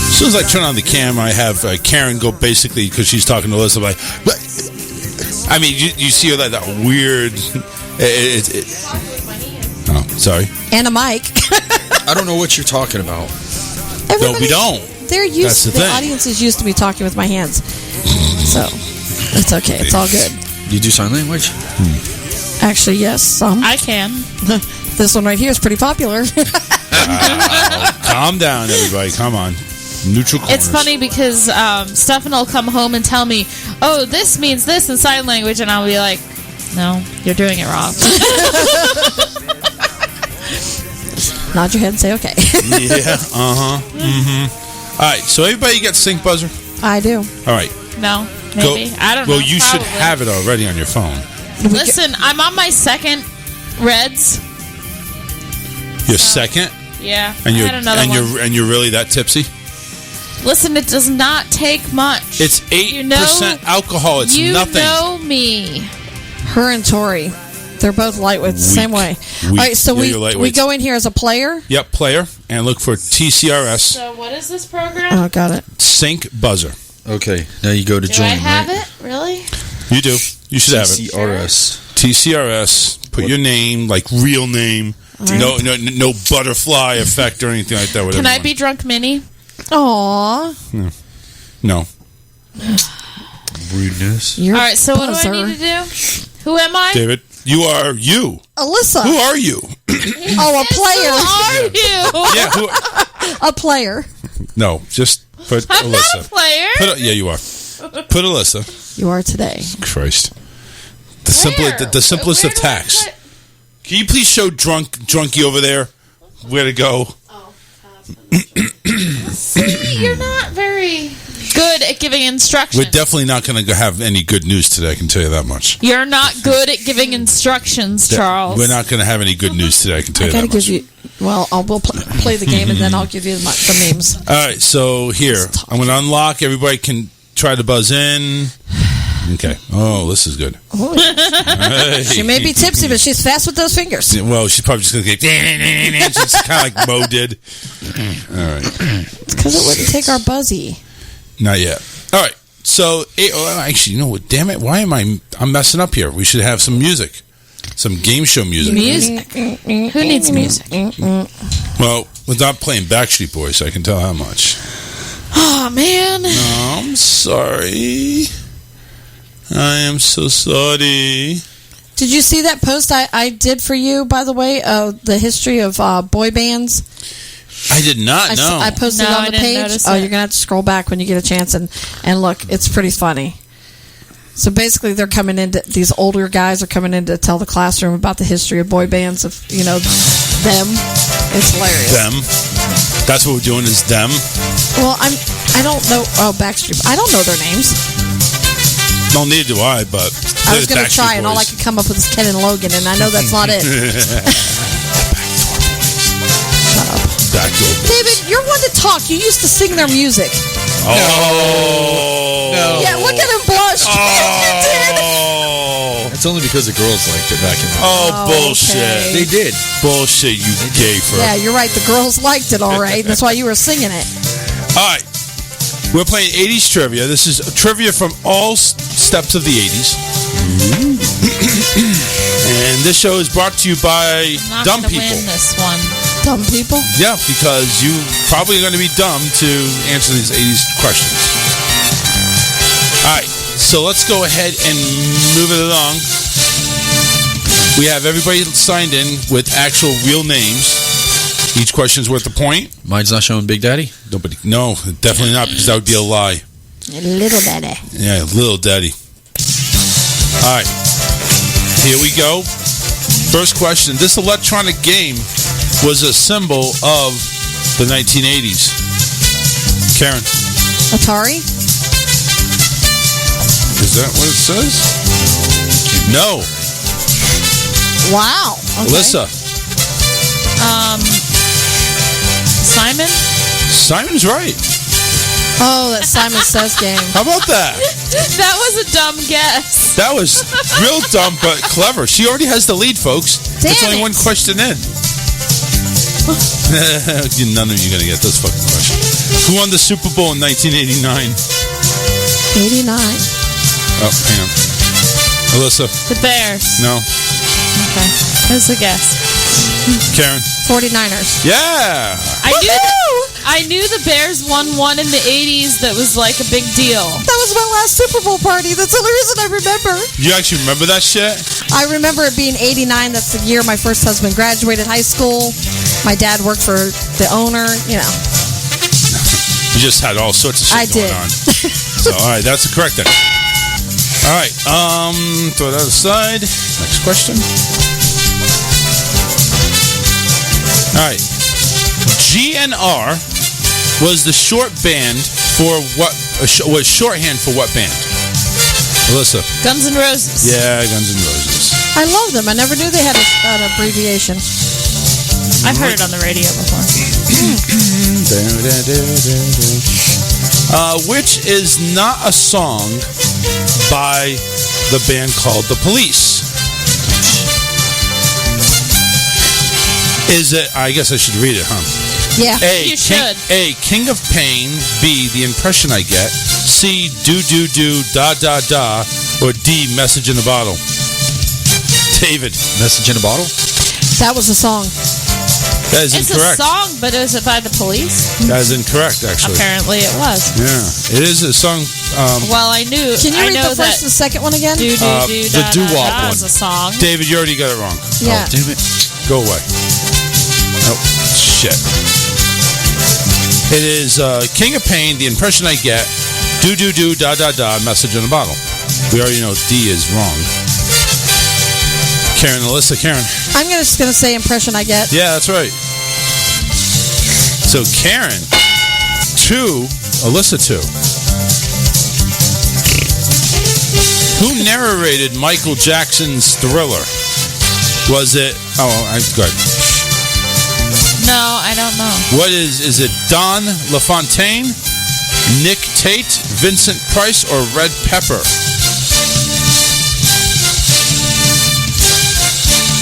As soon as I turn on the camera, I have Karen go basically, because she's talking to Alyssa, like, I mean, you see her like that weird... Oh, sorry. And a mic. I don't know what you're talking about. No, we don't. They're used. The audience is used to me talking with my hands, so it's okay. It's all good. You do sign language? Actually, yes, some. I can. This one right here is pretty popular. Calm down, everybody. Come on. Neutral corners. It's funny because Stefan will come home and tell me, oh, this means this in sign language, and I'll be like, no, you're doing it wrong. Nod your head and say okay. Yeah, All right, so everybody got sync buzzer? I do. All right. No, maybe. I don't know. Well, you should have it already on your phone. Listen, I'm on my second Reds. Your second? Yeah, And I had another one. you're really that tipsy? Listen, it does not take much. It's 8% alcohol. It's nothing. You know me. Her and Tori, they're both lightweights the same way. All right, so we go in here as a player. Yep, player, and look for TCRS. So what is this program? Oh, got it. Sync buzzer. Okay, now you go to Do join. I have right? it? Really? You do. You should have it. TCRS. TCRS. Put your name, like real name. Right. No butterfly effect or anything like that. Can I be Drunk Minnie? Aww. No. Rudeness. All right, so what do I need to do? Who am I? David, you are you. Alyssa. Who are you? Oh, a player. Who are you? Yeah, a player. No, just put I'm Alyssa. not a player. Yeah, you are. Put Alyssa. You are today. Christ. The simplest of tasks. Can you please show Drunky over there where to go? See, you're not very good at giving instructions. We're definitely not going to have any good news today, I can tell you that much. You're not good at giving instructions, Charles. We're not going to have any good news today, I can tell you that much. We'll play the game, and then I'll give you the memes. All right, so here, I'm going to unlock. Everybody can try to buzz in. Okay. Oh, this is good. Oh, yeah. She may be tipsy, but she's fast with those fingers. Well, she's probably just going to get... She's kind of like Mo did. All right. It's because it wouldn't take our buzzy. Not yet. All right. So, actually, you know what? Damn it. Why am I'm messing up here? We should have some music. Some game show music. Music? Who needs music? Well, we're not playing Backstreet Boys, I can tell how much. Oh, man. No, I'm sorry. I am so sorry. Did you see that post I did for you, by the way, of the history of boy bands? I did not know. I posted it on the page. Oh, you're gonna have to scroll back when you get a chance and look. It's pretty funny. So basically, they're coming into these older guys are coming in to tell the classroom about the history of boy bands of them. It's hilarious. Them. That's what we're doing is them. Well, I don't know. Oh, Backstreet. I don't know their names. No, neither do I. But I was going to try, and all I could come up with is Ken and Logan, and I know that's not it. Shut up. Backdoor boys. David, you're one to talk. You used to sing their music. Oh. No. Yeah, look at him blush. Yes, you did. It's only because the girls liked it back in the day. Oh, bullshit. Okay. They did. Bullshit, you gay for. Yeah, you're right. The girls liked it, all right. That's why you were singing it. All right. We're playing 80s trivia. This is trivia from all steps of the 80s. And this show is brought to you by dumb people. Win this one. Dumb people? Yeah, because you probably are going to be dumb to answer these 80s questions. All right, so let's go ahead and move it along. We have everybody signed in with actual real names. Each question's worth a point. Mine's not showing Big Daddy? No, definitely not, because that would be a lie. Little Daddy. Yeah, Little Daddy. All right, here we go. First question. This electronic game was a symbol of the 1980s. Karen. Atari? Is that what it says? No. Wow. Okay. Alyssa. Simon? Simon's right. Oh, that Simon Says game. How about that? That was a dumb guess. That was real dumb, but clever. She already has the lead, folks. There's only one question in. None of you are going to get this fucking question. Who won the Super Bowl in 1989? 89. Oh, hang on. Alyssa? The Bears. No. Okay. That's a guess. Karen? 49ers. Yeah! I knew the Bears won one in the 80s that was like a big deal. That was my last Super Bowl party. That's the only reason I remember. You actually remember that shit? I remember it being 89. That's the year my first husband graduated high school. My dad worked for the owner, You just had all sorts of shit going on. So, all right, that's correct then. All right, throw that aside. Next question. All right. GNR was the short band for what? Was shorthand for what band? Alyssa. Guns N' Roses. Yeah, Guns N' Roses. I love them. I never knew they had an abbreviation. I've heard it on the radio before. Which is not a song by the band called The Police. Is it? I guess I should read it, huh? Yeah. You should. A, King of Pain. B, the impression I get. C, do, da, da, da. Or D, Message in a Bottle. David. Message in a Bottle? That was a song. That is incorrect. It's a song, but is it by the Police? That is incorrect, actually. Apparently it was. Yeah. It is a song. Well, I knew. Can you read the first and second one again? The doo-wop one. is a song. David, you already got it wrong. Yeah. Oh, damn it. Go away. Oh, shit. It is King of Pain, the impression I get, do, da, da, da, Message in a Bottle. We already know D is wrong. Karen, Alyssa, Karen. I'm just going to say impression I get. Yeah, that's right. So Karen, 2, Alyssa, 2. Who narrated Michael Jackson's Thriller? Was it... Oh, good. No, I don't know. What is it Don LaFontaine, Nick Tate, Vincent Price, or Red Pepper?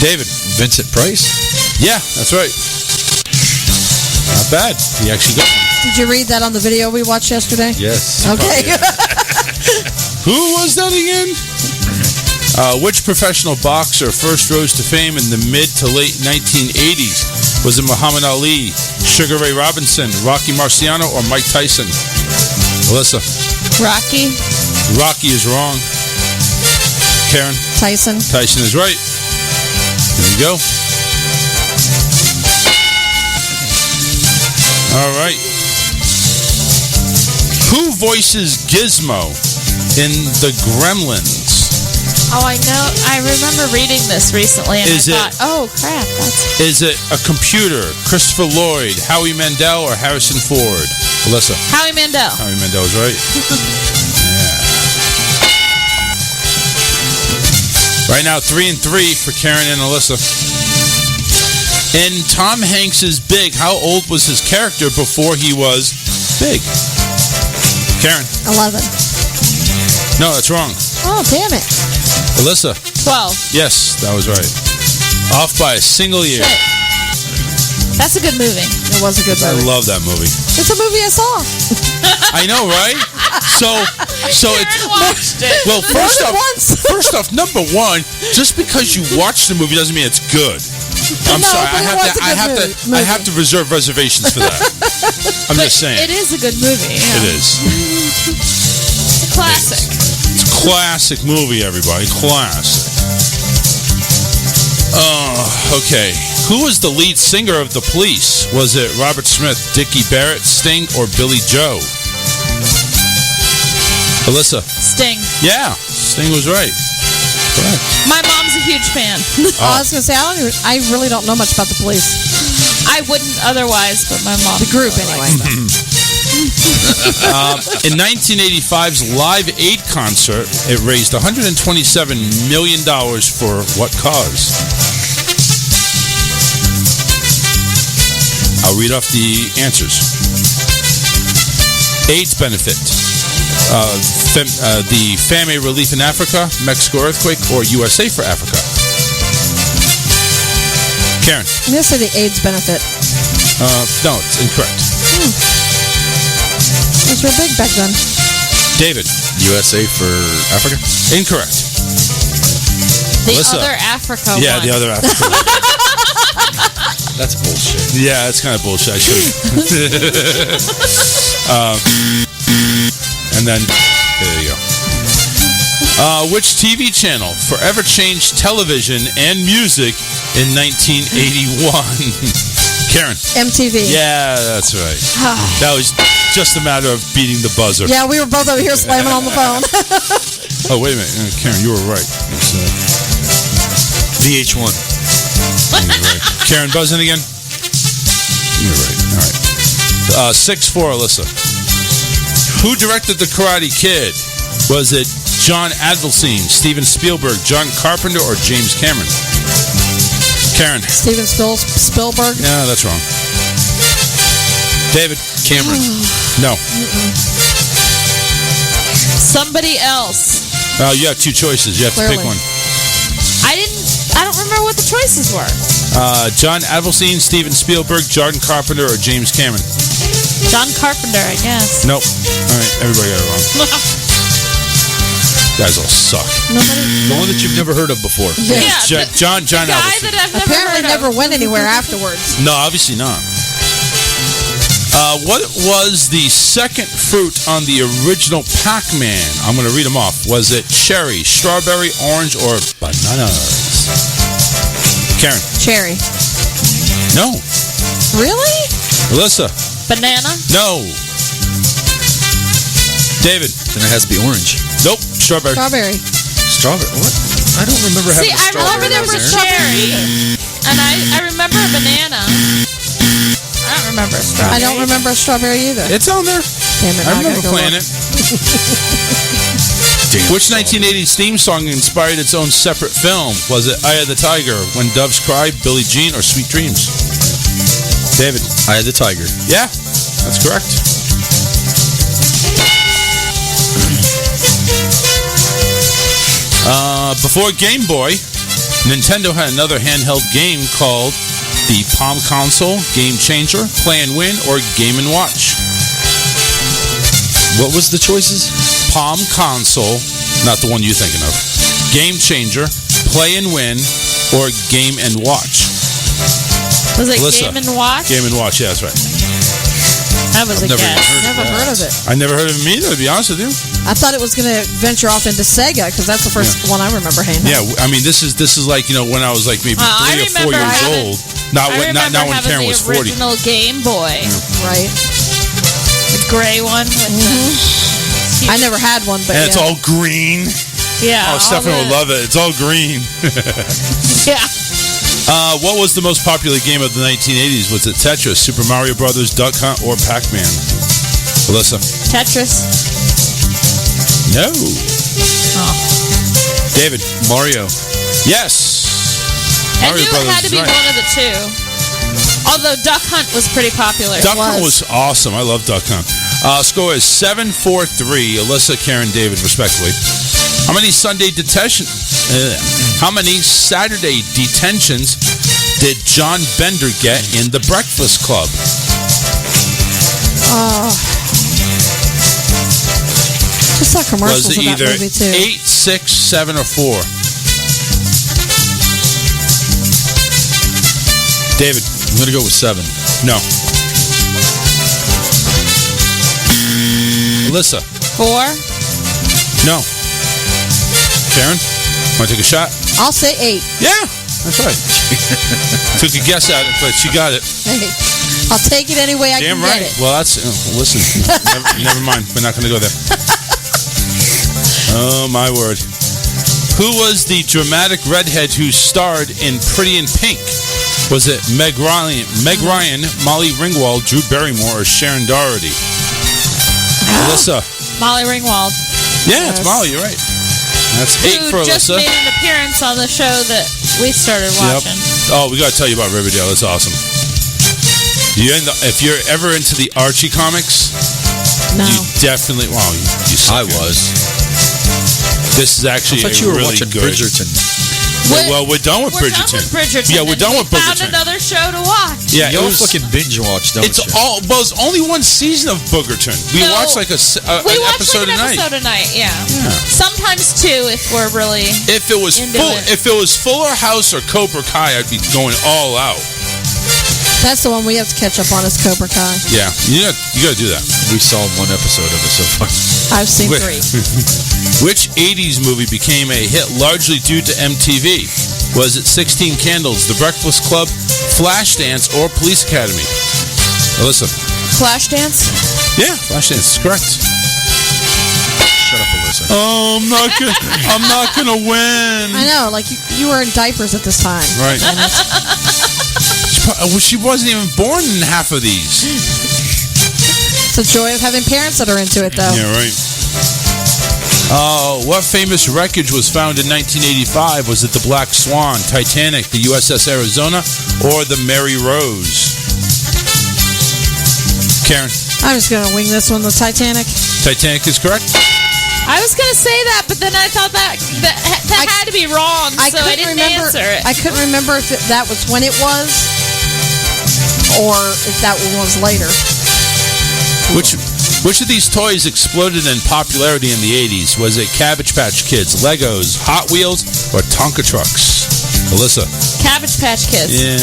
David. Vincent Price? Yeah, that's right. Not bad. He actually got one. Did you read that on the video we watched yesterday? Yes. Okay. Who was that again? Which professional boxer first rose to fame in the mid to late 1980s? Was it Muhammad Ali, Sugar Ray Robinson, Rocky Marciano, or Mike Tyson? Alyssa. Rocky. Rocky is wrong. Karen. Tyson. Tyson is right. There you go. All right. Who voices Gizmo in The Gremlins? Oh, I know. I remember reading this recently, and Is I it- thought, oh, crap. That's... Is it a computer, Christopher Lloyd, Howie Mandel, or Harrison Ford? Alyssa. Howie Mandel. Howie Mandel is right. Yeah. Right now, 3-3 for Karen and Alyssa. In Tom Hanks's Big, how old was his character before he was big? Karen. 11. No, that's wrong. Oh, damn it. Alyssa. 12. Yes, that was right. Off by a single year. Shit. That's a good movie. It was a good I movie. love that movie. It's a movie I saw. I know, right? So it's watched it. well. First More than off, once. first off, number one, just because you watch the movie doesn't mean it's good. I'm No, sorry. but it was a good I have to reserve reservations for that. I'm But just saying. It is a good movie. Yeah. It is. It's a classic. It's a classic movie, everybody. Classic. Okay. Who was the lead singer of The Police? Was it Robert Smith, Dickie Barrett, Sting, or Billy Joe? Alyssa. Sting. Yeah, Sting was right. Correct. My mom's a huge fan. I was going to say, I really don't know much about the Police. I wouldn't otherwise, but my mom. The group, anyway. In 1985's Live Aid concert, it raised $127 million for what cause? I'll read off the answers. AIDS benefit, the famine relief in Africa, Mexico earthquake, or USA for Africa. Karen. I'm going to say the AIDS benefit. No, it's incorrect. Those were big back then. David. USA for Africa? Incorrect. The Alyssa. other Africa one. Yeah, the other Africa one. That's bullshit. Yeah, that's kind of bullshit. I should. And then, there you go. Which TV channel forever changed television and music in 1981? Karen. MTV. Yeah, that's right. That was just a matter of beating the buzzer. Yeah, we were both over here slamming on the phone. Oh, wait a minute. Karen, you were right. It's, VH1. you're right. Karen, buzzing again? You're right. All right. 6-4, Alyssa. Who directed The Karate Kid? Was it John Avildsen, Steven Spielberg, John Carpenter, or James Cameron? Karen. Steven Spielberg. Yeah, that's wrong. David. Cameron. No. Somebody else. You have two choices. You have to pick one. I don't remember what the choices were. John Avildsen, Steven Spielberg, John Carpenter, or James Cameron? John Carpenter, I guess. Nope. All right, everybody got it wrong. You guys all suck. The one that you've never heard of before. Yeah, John guy Avildsen. that I've never Apparently heard of. never went anywhere afterwards. No, obviously not. What was the second fruit on the original Pac-Man? I'm going to read them off. Was it cherry, strawberry, orange, or bananas? Karen. Cherry. No. Really? Alyssa. Banana? No. David. Then it has to be orange. Nope. Strawberry. Strawberry. Strawberry? What? I don't remember having See, I remember there was a cherry, and I remember a banana. I don't remember a strawberry. I don't remember a strawberry either. It's on there. Damn it, I now remember gotta go playing look. it. Which 1980s theme song inspired its own separate film? Was it Eye of the Tiger, When Doves Cry, Billie Jean, or Sweet Dreams? David. Eye of the Tiger. Yeah, that's correct. Before Game Boy, Nintendo had another handheld game called the Palm Console, Game Changer, Play and Win, or Game & Watch. What was the choices? Palm Console, not the one you're thinking of. Game Changer, Play and Win, or Game & Watch. Was it Alyssa. Game & Watch? Game & Watch, yeah, that's right. That was a guess. Never heard of it. I never heard of him either, to be honest with you. I thought it was going to venture off into Sega because that's the first one I remember handheld. Yeah, I mean, this is like, you know, when I was like maybe 3 or 4 years old. Not I when remember when having Karen the was 40. original Game Boy. Right. The gray one. With I never had one, but And it's all green. Yeah. Oh, Stephanie would love it. It's all green. Yeah. What was the most popular game of the 1980s? Was it Tetris, Super Mario Brothers, Duck Hunt, or Pac-Man? Alyssa? Tetris. No. Oh. David? Mario. Yes. I Mario knew Brothers it had to is be right. one of the two. Although Duck Hunt was pretty popular. Duck Hunt was awesome. I love Duck Hunt. Score is 7-4-3. Alyssa, Karen, David, respectively. How many Saturday detentions did John Bender get in The Breakfast Club? Just saw commercials Was it of that either movie too. 8, 6, 7, or 4? David? I'm going to go with 7. No. Alyssa? 4. No. Karen? Want to take a shot? I'll say 8. Yeah, that's right. Took a guess at it, but she got it. Hey, I'll take it any way I Damn can right. get it. Well, that's... listen, never mind. We're not going to go there. Oh, my word. Who was the dramatic redhead who starred in Pretty in Pink? Was it Meg Ryan, Molly Ringwald, Drew Barrymore, or Sharon Doherty? Alyssa? Molly Ringwald. Yeah, it's Molly. You're right. That's 8 for Who just Alyssa. made an appearance on the show that we started watching. Oh, we got to tell you about Riverdale. It's awesome. If you're ever into the Archie comics, you definitely... Wow, I was. This is actually I thought you were really watching good. Bridgerton. Well, we're done with Bridgerton. Yeah, we're done with We found Bridgerton. another show to watch. Yeah, Y'all fucking binge watch, don't It's you? it's only one season of Boogerton. We No, watch like we an watch episode like a an night. episode a night. Yeah. Sometimes 2 if we're really. If it was into if it was Fuller House or Cobra Kai, I'd be going all out. That's the one we have to catch up on is Cobra Kai. Yeah, you got to do that. We saw one episode of it so far. I've seen 3. Which 80s movie became a hit largely due to MTV? Was it 16 Candles, The Breakfast Club, Flashdance, or Police Academy? Alyssa. Flashdance? Yeah, Flashdance is correct. Shut up, Alyssa. Oh, I'm not gonna win. I know, like you were in diapers at this time. Right. She wasn't even born in half of these. It's the joy of having parents that are into it, though. Yeah, right. What famous wreckage was found in 1985? Was it the Black Swan, Titanic, the USS Arizona, or the Mary Rose? Karen? I'm just going to wing this one, the Titanic. Titanic is correct. I was gonna say that, but then I thought that had to be wrong, so I didn't answer it. I couldn't remember if that was when it was, or if that one was later. Which of these toys exploded in popularity in the 80s? Was it Cabbage Patch Kids, Legos, Hot Wheels, or Tonka trucks? Alyssa? Cabbage Patch Kids. Yeah.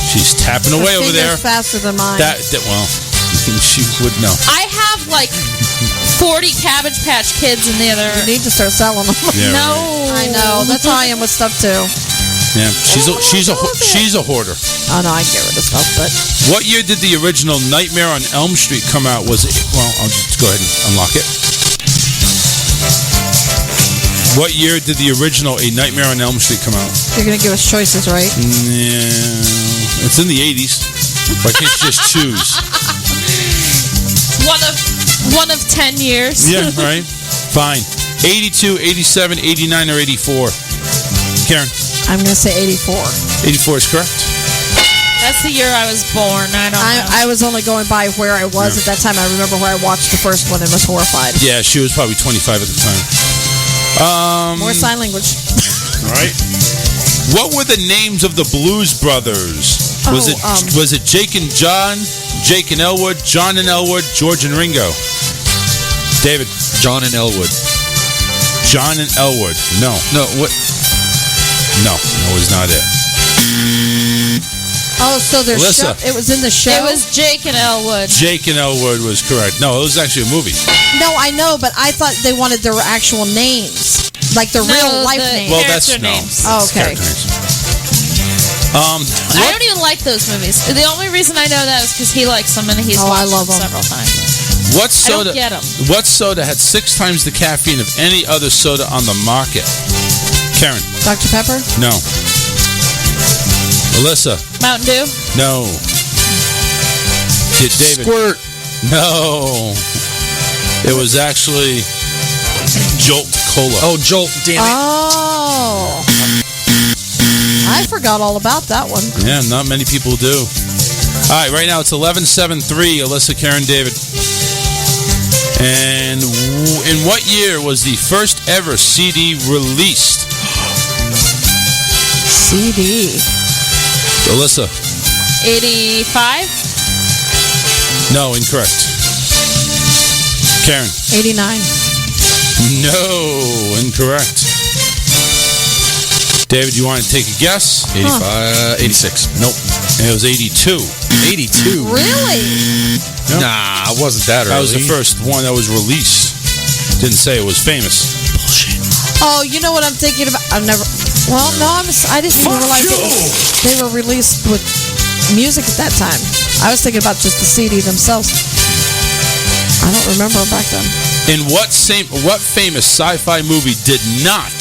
She's tapping away over there. Faster than mine. Well, she would know. I have like 40 Cabbage Patch Kids in the other. You need to start selling them. Yeah, no, I know. That's how I am with stuff too. Yeah, she's a hoarder. Oh no, I get rid of stuff. But what year did the original Nightmare on Elm Street come out? Was it? Well, I'll just go ahead and unlock it. What year did the original A Nightmare on Elm Street come out? You're gonna give us choices, right? Yeah, it's in the 80s. Why can't you just choose? One of 10 years. Yeah, right. Fine. 82, 87, 89, or 84. Karen. I'm gonna say 84. 84 is correct. That's the year I was born. I don't know. I was only going by where I was at that time. I remember where I watched the first one and was horrified. Yeah, she was probably 25 at the time. More sign language. All right. What were the names of the Blues Brothers? Was it Jake and John, Jake and Elwood, John and Elwood, George and Ringo? David. John and Elwood. John and Elwood. No. What? No, that was not it. Oh, so there's Alyssa. it was in the show? It was Jake and Elwood. Jake and Elwood was correct. No, it was actually a movie. No, I know, but I thought they wanted their actual names. Like their real life names. Well, that's names. Oh, okay. I don't even like those movies. The only reason I know that is because he likes them and he's watched them several times. What soda? I don't get 'em. What soda had 6 times the caffeine of any other soda on the market? Karen. Dr. Pepper? No. Alyssa. Mountain Dew? No. David. Squirt. No. It was actually Jolt Cola. Oh, Jolt, damn it. Oh. I forgot all about that one. Yeah, not many people do. All right, right now it's 11-7-3, Alyssa, Karen, David. And in what year was the first ever CD released? CD. Alyssa. 85? No, incorrect. Karen. 89. No, incorrect. David, you want to take a guess? 86. Nope. It was 82. 82? Really? Yep. Nah, it wasn't that early. That was the first one that was released. Didn't say it was famous. Bullshit. Oh, you know what I'm thinking about? I've never. Well, no, I didn't even realize they were released with music at that time. I was thinking about just the CD themselves. I don't remember back then. In what famous sci-fi movie did not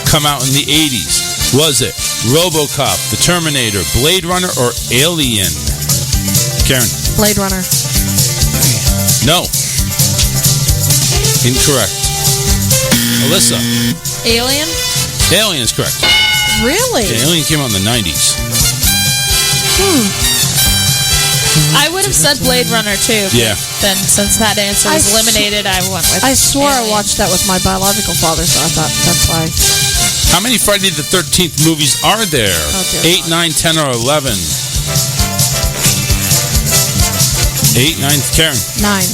come out in the 80s? Was it RoboCop, The Terminator, Blade Runner, or Alien? Karen. Blade Runner. No. Incorrect. Alyssa. Alien? Alien is correct. Really? Yeah, Alien came out in the 90s. I would have said Blade Runner too. But Yeah. Then since that answer was eliminated, I went with I swore Alien. I watched that with my biological father, so I thought that's why. How many Friday the 13th movies are there? Oh, dear 8, 9, 10, or 11? 8, 9, Karen. 9.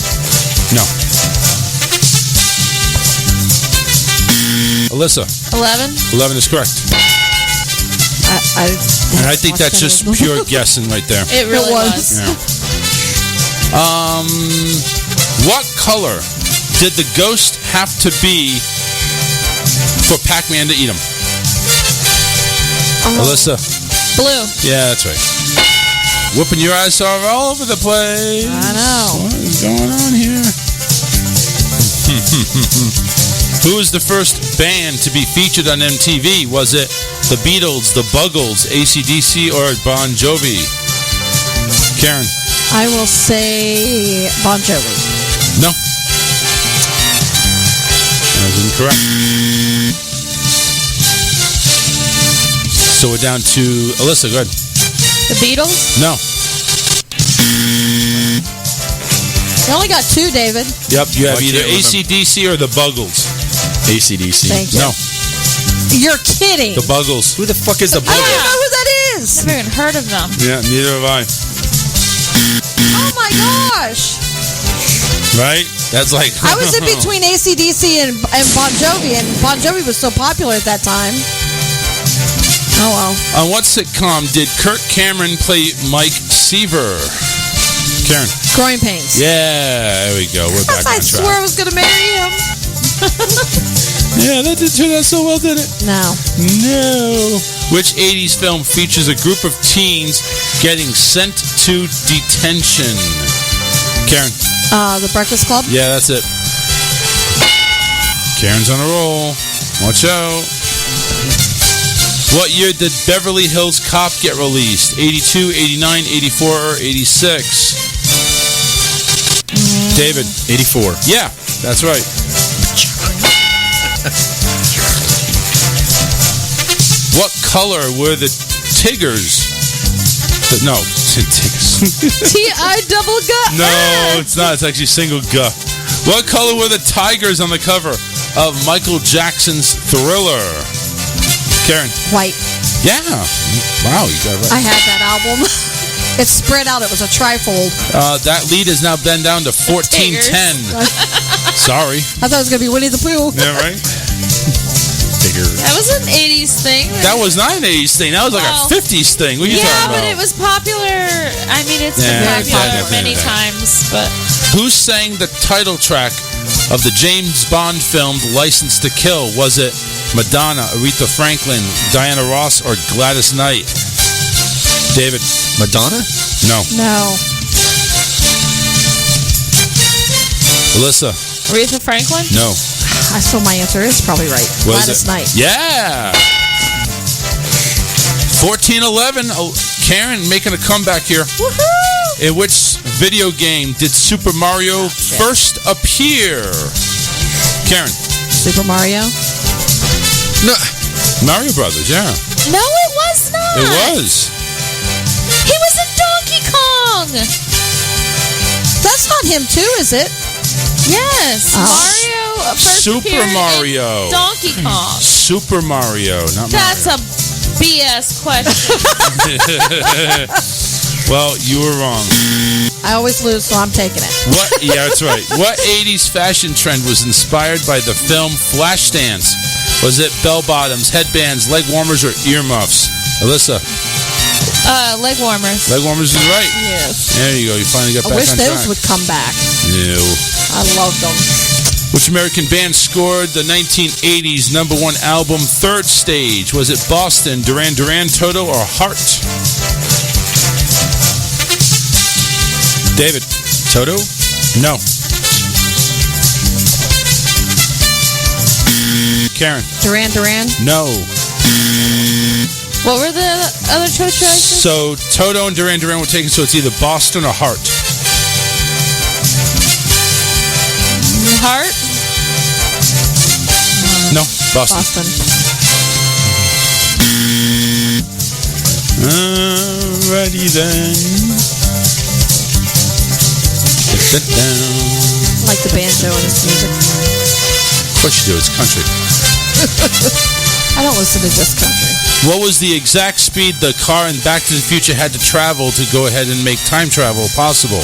No. Alyssa. 11? 11 is correct. And I think that's just pure guessing right there. It really was. Yeah. What color did the ghost have to be for Pac-Man to eat him? Alyssa. Blue. Yeah, that's right. Whooping your eyes are all over the place. I know. What is going on here? Who was the first band to be featured on MTV? Was it the Beatles, the Buggles, AC/DC, or Bon Jovi? Karen. I will say Bon Jovi. No. That is incorrect. So we're down to Alyssa. Go ahead. The Beatles? No. You only got 2, David. Yep, you have I either can't remember. AC/DC or the Buggles. AC/DC. Thank you. No, You're kidding. the Buggles. Who the fuck is the I don't Buggles? know who that is. Never even heard of them. Yeah, neither have I. Oh my gosh. Right? That's like... I was in between AC/DC and Bon Jovi, and Bon Jovi was so popular at that time. Oh well. On what sitcom did Kirk Cameron play Mike Seaver? Karen. Growing pains. Yeah, there we go. We're back I on swear I track. was going to marry him. Yeah, that didn't turn out so well, did it? No. No. Which 80s film features a group of teens getting sent to detention? Karen. The Breakfast Club. Yeah, that's it. Karen's on a roll. Watch out. What year did Beverly Hills Cop get released? 82, 89, 84, or 86? David. 84. Yeah, that's right. What color were the Tigers? No, Tigers. T-I-double-gut. No, it's not. It's actually single G. What color were the Tigers on the cover of Michael Jackson's Thriller? Karen. White. Yeah. Wow, you got it right. I had that album. It's spread out. It was a trifold. That lead has now been down to 14-10. Sorry. I thought it was going to be Winnie the Pooh. Yeah, right? That was an 80s thing. That was not an 80s thing. That was like a 50s thing. What are you Yeah, talking about? but it was popular. I mean, it's Yeah, been popular yeah, many yeah. times, but Who sang the title track of the James Bond film License to Kill? Was it Madonna, Aretha Franklin, Diana Ross, or Gladys Knight? David. Madonna? No. No. Alyssa. Aretha Franklin? No. So my answer is probably right. What Gladys is it? Knight. Yeah. 14-11. Oh, Karen making a comeback here. Woohoo! In which video game did Super Mario first appear? Karen. Super Mario? No. Mario Brothers, yeah. No, it was not. It was. He was in Donkey Kong. That's not him too, is it? Yes. Mario first Super appeared Mario. in Donkey Kong. Super Mario, not That's Mario. a BS question. Well, you were wrong. I always lose, so I'm taking it. What? Yeah, that's right. What 80s fashion trend was inspired by the film Flashdance? Was it bell bottoms, headbands, leg warmers, or earmuffs? Alyssa. Leg warmers. Leg warmers is right. Yes. There you go. You finally got I back wish on those track. would come back. Ew. I love them. Which American band scored the 1980s #1 album Third Stage? Was it Boston, Duran Duran, Toto, or Heart? David. Toto? No. Karen. Duran Duran? No. What were the other choices? So Toto and Duran Duran were taken, so it's either Boston or Heart. Heart? No, Boston. Alrighty then. Put that down. I like the banjo in his music. Of course you do, it's country. I don't listen to this country. What was the exact speed the car in Back to the Future had to travel to go ahead and make time travel possible?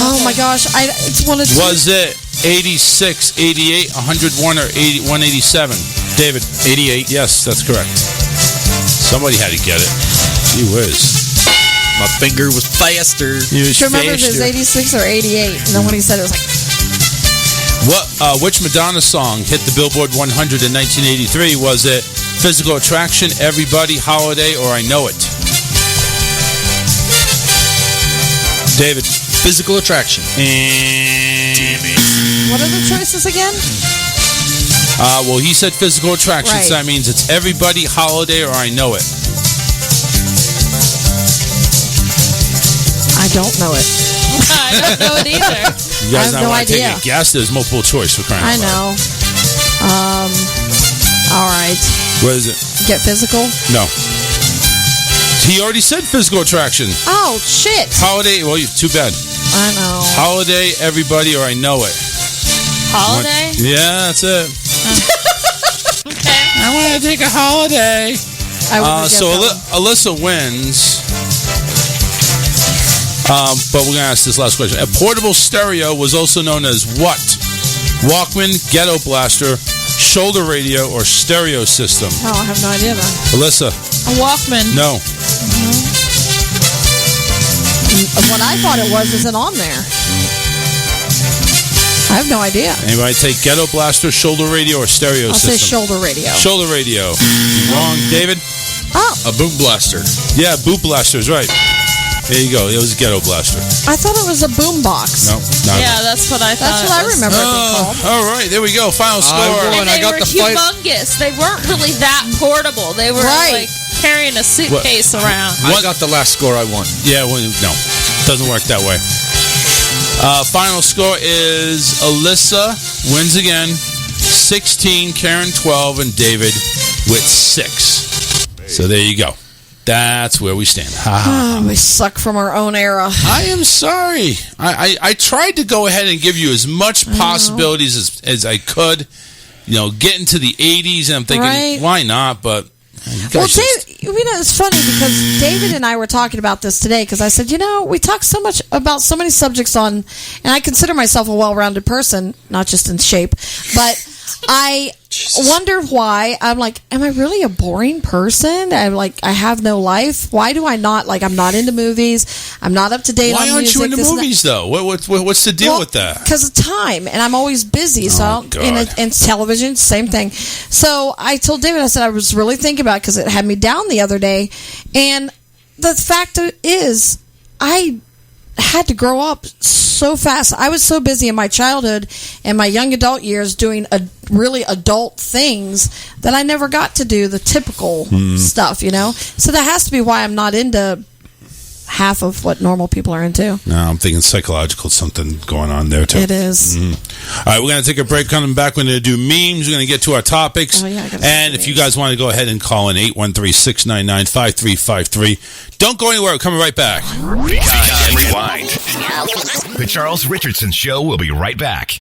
Oh my gosh, it's one of two. Was it 86, 88, 101, or 187? David. 88. Yes, that's correct. Somebody had to get it. Gee whiz. My finger was faster. He was Do you remember if it was 86 or 88? And then when he said it was like... Which Madonna song hit the Billboard 100 in 1983? Was it Physical Attraction, Everybody, Holiday, or I Know It? David. Physical Attraction. Damn it. What are the choices again? Well, he said Physical Attraction, Right. so that means it's Everybody, Holiday, or I Know It. I don't know it. I don't know it either. You guys I have not no want to take idea. a guess? There's multiple choice for crying out I loud. know. All right. What is it? Get physical? No. He already said Physical Attraction. Oh, shit. Holiday, well, too bad. I know. Holiday, Everybody, or I Know It. Holiday? Yeah, that's it. Okay. I want to take a holiday. So that Alyssa wins. But we're going to ask this last question. A portable stereo was also known as what? Walkman, ghetto blaster, shoulder radio, or stereo system? Oh, I have no idea then. Alyssa. A Walkman. No. What I thought it was isn't on there. I have no idea. Anybody take ghetto blaster, shoulder radio, or stereo I'll system? say shoulder radio. Shoulder radio. Wrong. David? Oh. A boom blaster. Yeah, boot blaster is right. There you go. It was ghetto blaster. I thought it was a boom box. No, not Yeah, that's what I thought. That's what I remember it being called. All right, there we go. Final score. And they were humongous. They weren't really that portable. They were like carrying a suitcase around. I got the last score I won. Yeah, well, no. Doesn't work that way. Final score is Alyssa wins again. 16, Karen 12, and David with 6. So there you go. That's where we stand. Oh, we suck from our own era. I am sorry. I tried to go ahead and give you as much possibilities as I could. You know, get into the 80s, and I'm thinking, why not? But well, Dave, you know, it's funny because David and I were talking about this today because I said, you know, we talk so much about so many subjects and I consider myself a well-rounded person, not just in shape, but wonder why. I'm like, am I really a boring person? I'm like, I have no life. Why do I not, like, I'm not into movies. I'm not up to date on music. Why aren't you into movies, though? What's the deal with that? Because of time, and I'm always busy. So in television, same thing. So I told David, I said, I was really thinking about it because it had me down the other day. And the fact is, I had to grow up so fast. I was so busy in my childhood and my young adult years doing really adult things that I never got to do the typical stuff, you know? So that has to be why I'm not into half of what normal people are into. No, I'm thinking psychological something going on there, too. It is. All right, we're going to take a break. Coming back, we're going to do memes. We're going to get to our topics. And if you guys want to go ahead and call in 813-699-5353. Don't go anywhere. We're coming right back. Because and rewind. The Charles Richardson Show will be right back.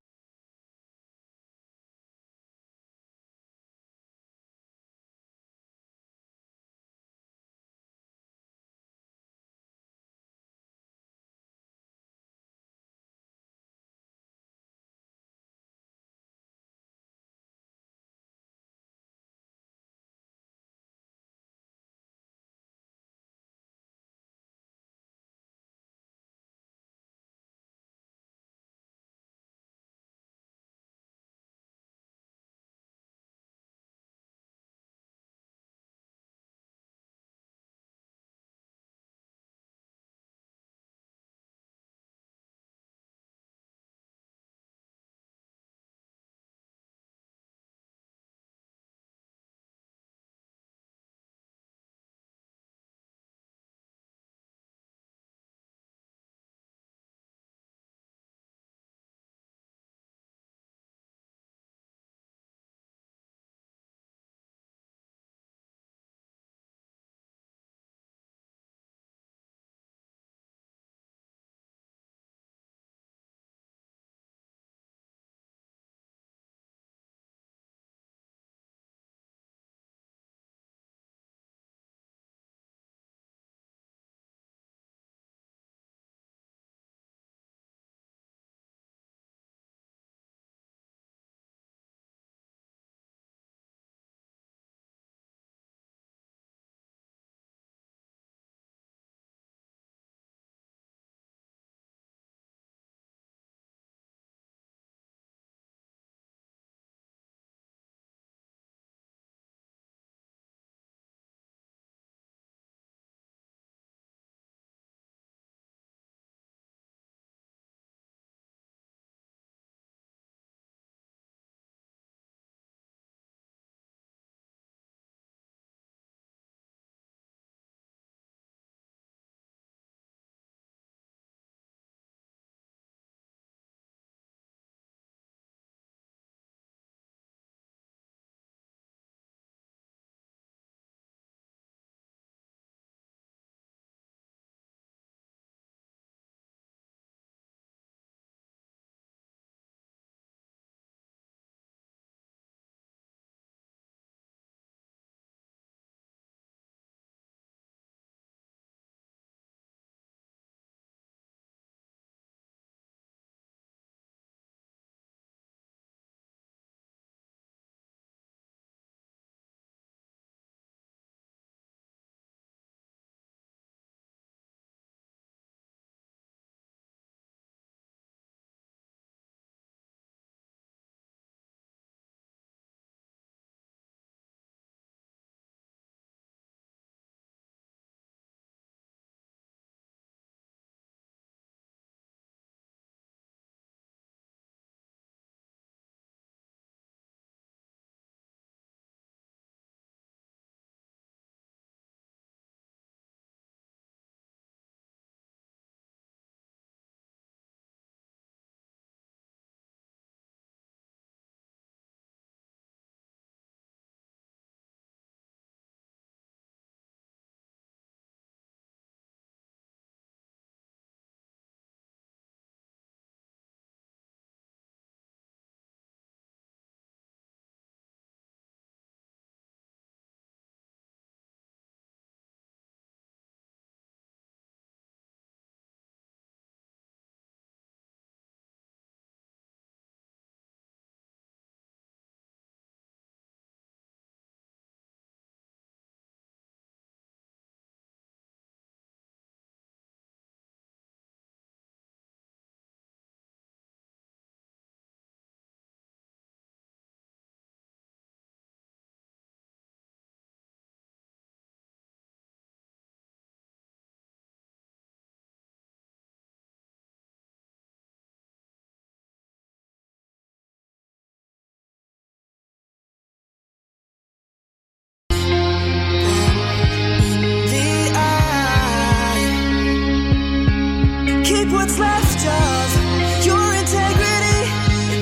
Keep what's left of your integrity.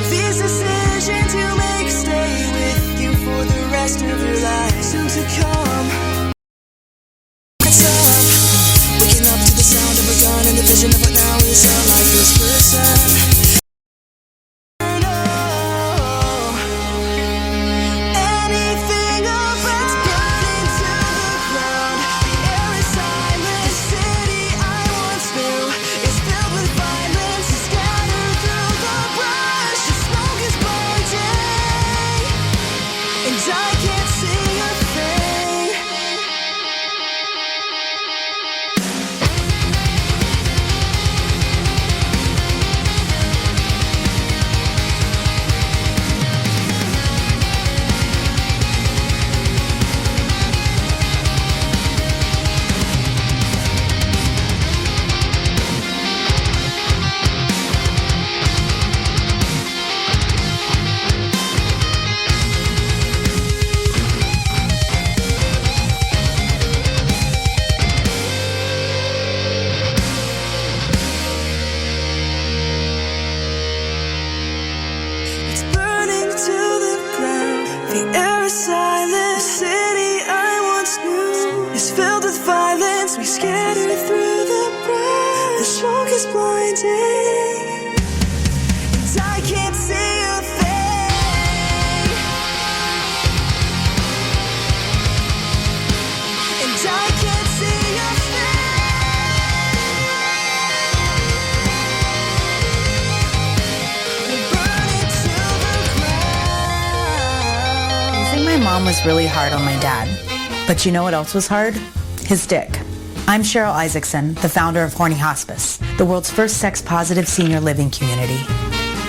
These decisions you make stay with you for the rest of your life. Soon to come. It's up. Waking up to the sound of a gun and the vision of what now is a lifeless person. Was really hard on my dad. But you know what else was hard? His dick. I'm Cheryl Isaacson, the founder of Horny Hospice, the world's first sex-positive senior living community.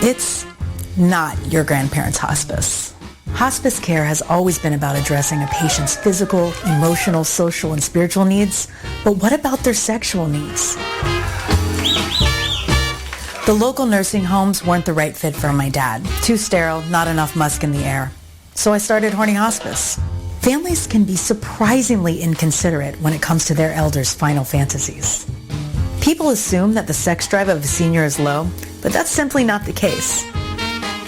It's not your grandparents' hospice. Hospice care has always been about addressing a patient's physical, emotional, social, and spiritual needs. But what about their sexual needs? The local nursing homes weren't the right fit for my dad. Too sterile, not enough musk in the air. So I started Horny Hospice. Families can be surprisingly inconsiderate when it comes to their elders' final fantasies. People assume that the sex drive of a senior is low, but that's simply not the case.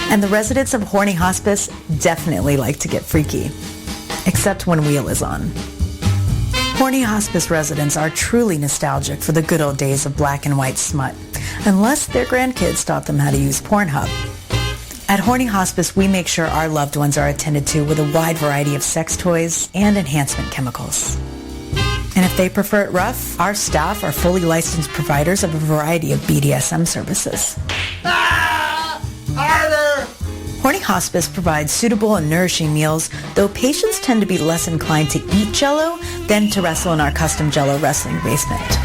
And the residents of Horny Hospice definitely like to get freaky, except when Wheel is on. Horny Hospice residents are truly nostalgic for the good old days of black and white smut, unless their grandkids taught them how to use Pornhub. At Horny Hospice, we make sure our loved ones are attended to with a wide variety of sex toys and enhancement chemicals. And if they prefer it rough, our staff are fully licensed providers of a variety of BDSM services. Harder! Horny Hospice provides suitable and nourishing meals, though patients tend to be less inclined to eat Jell-O than to wrestle in our custom Jell-O wrestling basement.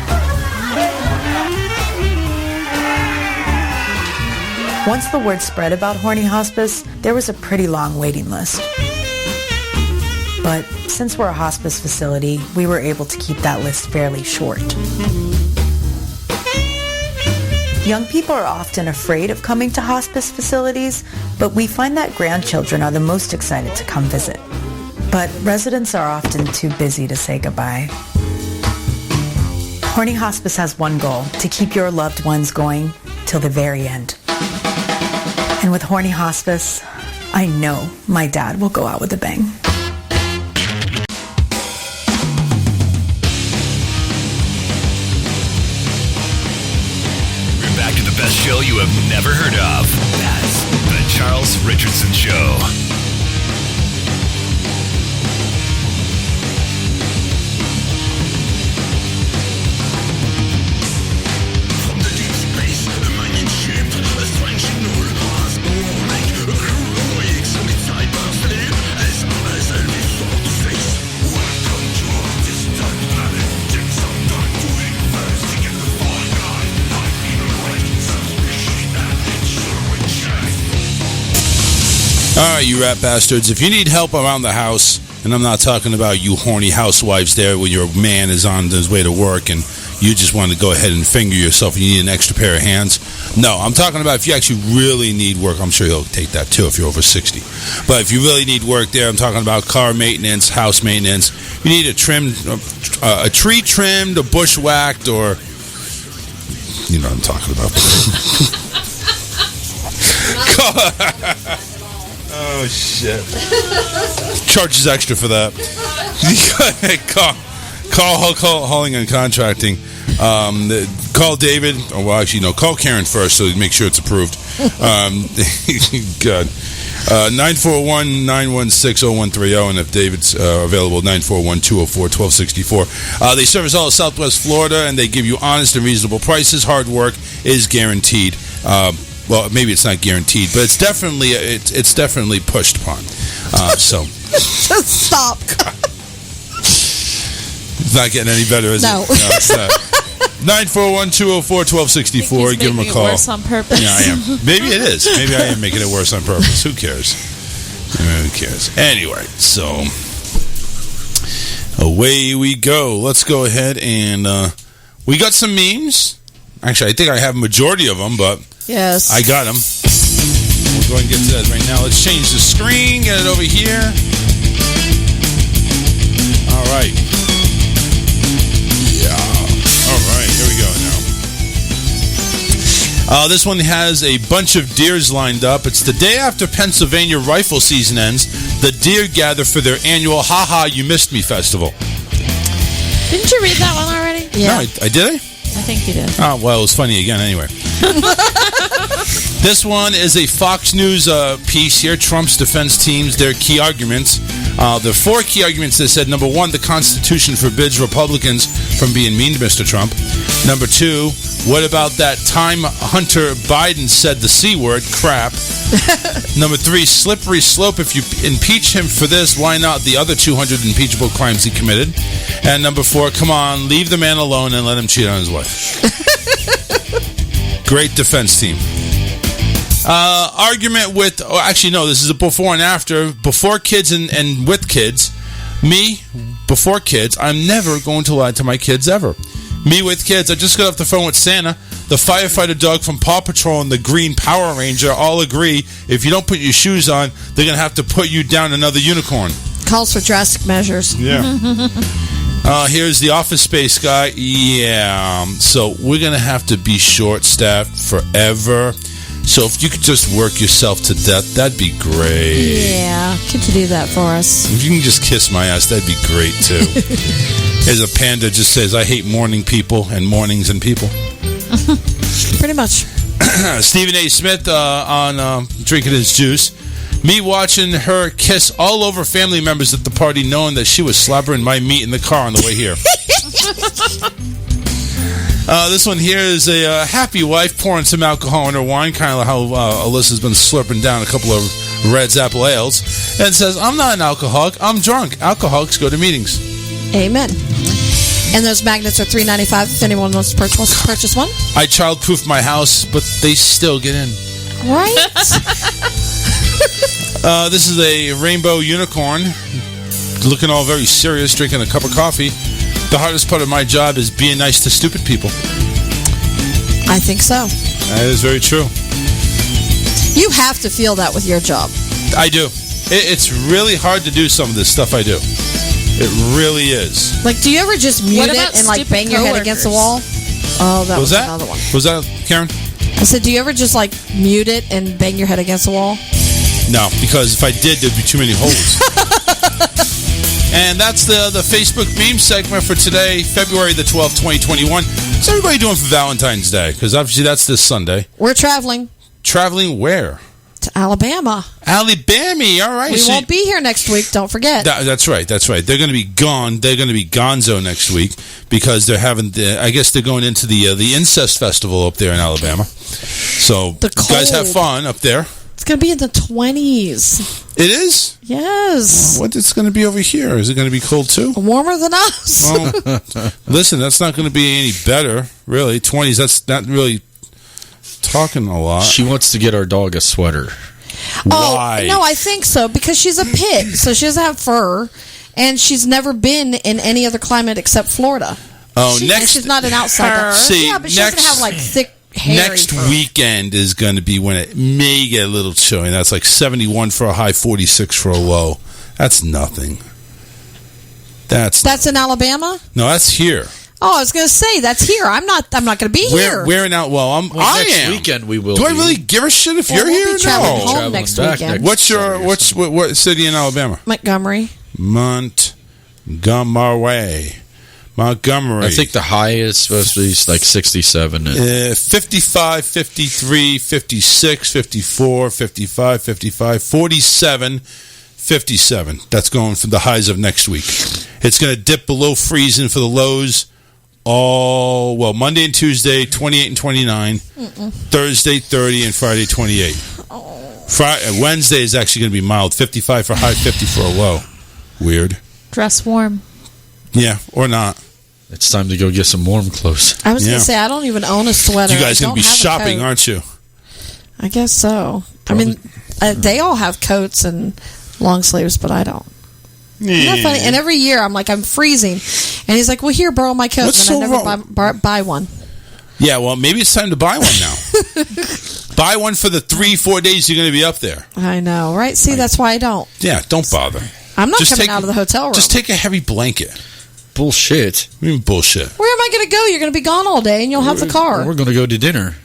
Once the word spread about Horny Hospice, there was a pretty long waiting list. But since we're a hospice facility, we were able to keep that list fairly short. Young people are often afraid of coming to hospice facilities, but we find that grandchildren are the most excited to come visit. But residents are often too busy to say goodbye. Horny Hospice has one goal: to keep your loved ones going till the very end. And with Horny Hospice, I know my dad will go out with a bang. We're back to the best show you have never heard of. That's The Charles Richardson Show. All right, you rat bastards. If you need help around the house, and I'm not talking about you horny housewives there when your man is on his way to work and you just want to go ahead and finger yourself and you need an extra pair of hands. No, I'm talking about if you actually really need work. I'm sure he'll take that too if you're over 60. But if you really need work there, I'm talking about car maintenance, house maintenance. You need a tree trimmed, a bushwhacked, or You know what I'm talking about. Oh, shit. Charges extra for that. Call Hauling and Contracting. Call David. Oh, well, actually, no. Call Karen first so make sure it's approved. God. 941-916-0130, and if David's available, 941-204-1264. They service all of Southwest Florida, and they give you honest and reasonable prices. Hard work is guaranteed. Well, maybe it's not guaranteed, but it's definitely pushed upon. So just stop. It's not getting any better, is it? No, it's not. 941-204-1264. Give him a call. Worse on purpose. Yeah, I am. Maybe it is. Maybe I am making it worse on purpose. Who cares? Who cares? Anyway, so away we go. Let's go ahead and we got some memes. Actually, I think I have a majority of them, but yes, I got them. We'll go ahead and get to that right now. Let's change the screen. Get it over here. All right. All right, here we go now. This one has a bunch of deers lined up. It's the day after Pennsylvania rifle season ends. The deer gather for their annual Ha Ha You Missed Me festival. Didn't you read that one already? Yeah. No, I did? I think you did. Oh, well, it was funny again anyway. This one is a Fox News piece here. Trump's defense teams, their key arguments. There are 4 key arguments that said, number 1, the Constitution forbids Republicans from being mean to Mr. Trump. Number 2, what about that time Hunter Biden said the C word, crap? Number 3, slippery slope. If you impeach him for this, why not the other 200 impeachable crimes he committed? And number 4, come on, leave the man alone and let him cheat on his wife. Great defense team. Argument with, actually no, this is a before and after. Before kids and with kids. Me, before kids, I'm never going to lie to my kids ever. Me with kids, I just got off the phone with Santa. The firefighter dog from Paw Patrol and the Green Power Ranger all agree if you don't put your shoes on, they're going to have to put you down another unicorn. Calls for drastic measures. Yeah. Here's the Office Space guy. Yeah. So we're going to have to be short-staffed forever. So if you could just work yourself to death, that'd be great. Yeah. Could you do that for us? If you can just kiss my ass, that'd be great, too. Here's a panda just says, I hate morning people and mornings and people. Pretty much. Stephen A. Smith on drinking his juice. Me watching her kiss all over family members at the party, knowing that she was slobbering my meat in the car on the way here. This one here is a happy wife pouring some alcohol in her wine, kind of how Alyssa's been slurping down a couple of Red's Apple Ales, and says, I'm not an alcoholic, I'm drunk. Alcoholics go to meetings. Amen. And those magnets are $3.95 if anyone wants to purchase one. I childproof my house, but they still get in. Right? This is a rainbow unicorn, looking all very serious, drinking a cup of coffee. The hardest part of my job is being nice to stupid people. I think so. That is very true. You have to feel that with your job. I do. It's really hard to do some of this stuff I do. It really is. Like, do you ever just mute it and like bang your head against the wall? Oh, that was another one. Was that Karen? I said, do you ever just like mute it and bang your head against the wall? No, because if I did, there'd be too many holes. And that's the Facebook meme segment for today, February the 12th, 2021. What's everybody doing for Valentine's Day? Because obviously that's this Sunday. We're traveling. Traveling where? To Alabama. Alabama, all right. We won't be here next week, don't forget. That's right. They're going to be gone. They're going to be gonzo next week because they're having, I guess they're going into the incest festival up there in Alabama. So you guys have fun up there. It's going to be in the 20s. It is? Yes. What it's going to be over here? Is it going to be cold too? Warmer than us. Well, listen, that's not going to be any better, really. 20s, that's not really talking a lot. She wants to get our dog a sweater. Why? Oh, no, I think so, because she's a pit, so she doesn't have fur, and she's never been in any other climate except Florida. Oh, she's not an outsider. See, yeah, but she doesn't have like thick hairy next fur. Weekend is going to be when it may get a little chilly. That's like 71 for a high, 46 for a low. That's nothing. That's in Alabama? No, that's here. Oh, I was going to say that's here. I'm not going to be here. Wearing out. Well, I next am. weekend we will. Do I really give a shit if you're we'll here? be traveling No. home next weekend. What's what city in Alabama? Montgomery. Montgomery. I think the high is supposed to be like 67. 55, 53, 56, 54, 55, 55, 47, 57. That's going for the highs of next week. It's going to dip below freezing for the lows. Monday and Tuesday, 28 and 29. Thursday, 30, and Friday, 28. Wednesday is actually going to be mild. 55 for high, 50 for a low. Weird. Dress warm. Yeah, or not. It's time to go get some warm clothes. I was going to say, I don't even own a sweater. You guys going to be shopping, aren't you? I guess so. Probably. I mean, they all have coats and long sleeves, but I don't. Isn't that funny? And every year I'm like, I'm freezing. And he's like, well, here, borrow my coat. And I never buy one. Yeah, well, maybe it's time to buy one now. Buy one for the 3-4 days you're going to be up there. I know, right? See, that's why I don't. Yeah, don't bother. I'm not coming out of the hotel room. Just take a heavy blanket. Bullshit. What do you mean bullshit? Where am I going to go? You're going to be gone all day, and you'll have the car. We're going to go to dinner.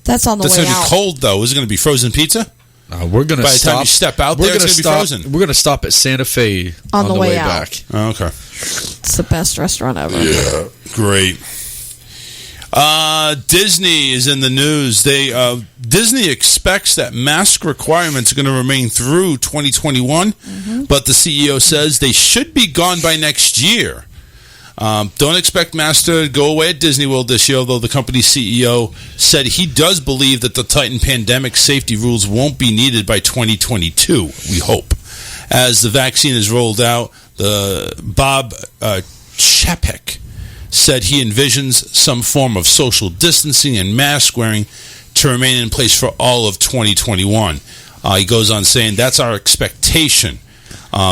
That's on the That's way gonna out. be cold, though. Is it going to be frozen pizza? We're going to By the stop. time you step out there, it's going to be frozen. We're going to stop at Santa Fe on the way out. back. Oh, okay. It's the best restaurant ever. Yeah, great. Disney is in the news. Disney expects that mask requirements are going to remain through 2021, but the CEO says they should be gone by next year. Don't expect masks to go away at Disney World this year, although the company's CEO said he does believe that the tightened pandemic safety rules won't be needed by 2022, we hope. As the vaccine is rolled out, Bob Chapek said he envisions some form of social distancing and mask wearing to remain in place for all of 2021. He goes on saying that's our expectation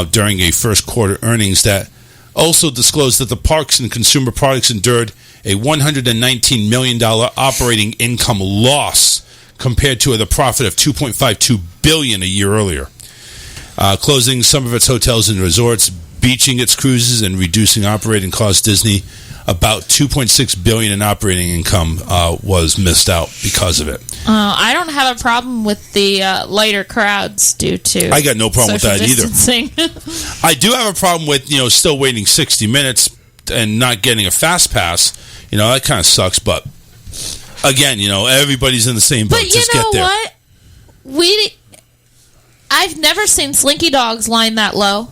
during a first quarter earnings that also disclosed that the parks and consumer products endured a $119 million operating income loss compared to the profit of $2.52 billion a year earlier. Closing some of its hotels and resorts, beaching its cruises, and reducing operating costs, Disney about $2.6 billion in operating income was missed out because of it. I don't have a problem with the lighter crowds due to I got no problem with that distancing. either. I do have a problem with still waiting 60 minutes and not getting a fast pass. That kind of sucks. But again, everybody's in the same boat. But Just get there. What? I've never seen Slinky Dogs line that low.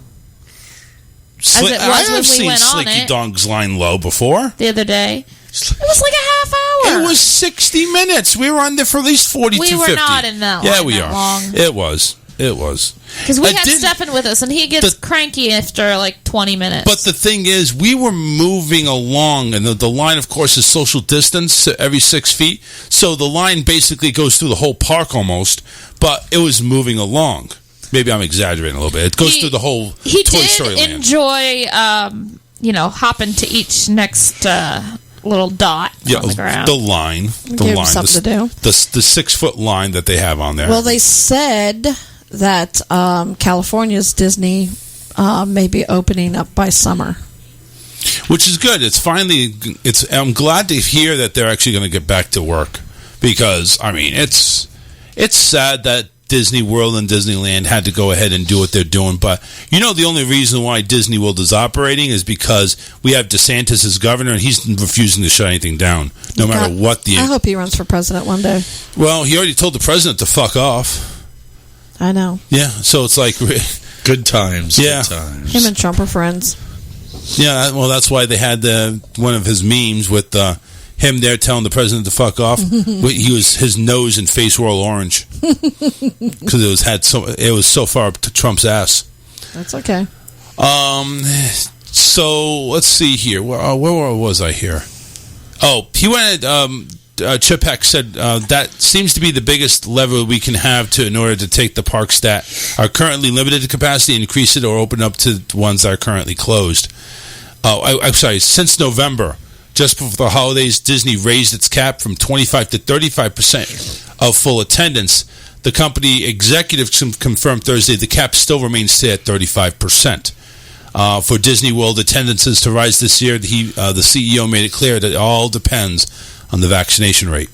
I have seen Slinky Dogs line low before. The other day. It was like a half hour. It was 60 minutes. We were on there for at least 42, We were 50. not in that Yeah, line we that are. long. It was. Because we had Stefan with us, and he gets cranky after like 20 minutes. But the thing is, we were moving along, and the line, of course, is social distance every 6 feet. So the line basically goes through the whole park almost, but it was moving along. Maybe I'm exaggerating a little bit. It goes through the whole Toy Story land. He did enjoy, hopping to each next little dot on the ground. The line. Give him something to do. The 6 foot line that they have on there. Well, they said that California's Disney may be opening up by summer. Which is good. I'm glad to hear that they're actually going to get back to work, because it's sad that Disney World and Disneyland had to go ahead and do what they're doing. But the only reason why Disney World is operating is because we have DeSantis as governor, and he's refusing to shut anything down, no matter what I hope he runs for president one day. Well, he already told the president to fuck off. I know. Yeah, so it's like good times. Yeah, good times. Him and Trump are friends. Yeah, well, that's why they had one of his memes with him there telling the president to fuck off. His nose and face were all orange because it was so far up to Trump's ass. That's okay. So let's see here. Where was I here? Oh, he went. Chipek said that seems to be the biggest lever we can have in order to take the parks that are currently limited to capacity, increase it, or open up to the ones that are currently closed. I'm sorry. Since November, just before the holidays, Disney raised its cap from 25 to 35% of full attendance. The company executives confirmed Thursday the cap still remains at 35%. for Disney World attendances to rise this year. The CEO made it clear that it all depends on the vaccination rate.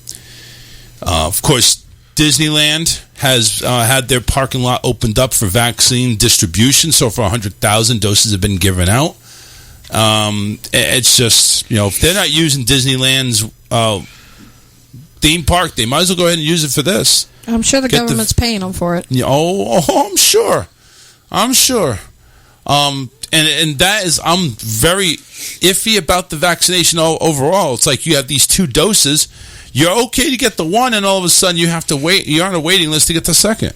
Of course, Disneyland has had their parking lot opened up for vaccine distribution. So far, 100,000 doses have been given out. It's just, if they're not using Disneyland's theme park, they might as well go ahead and use it for this. I'm sure the government's paying them for it. I'm sure. And that is, I'm very iffy about the vaccination overall. It's like you have these 2 doses. You're okay to get the one, and all of a sudden you have to wait. You're on a waiting list to get the second.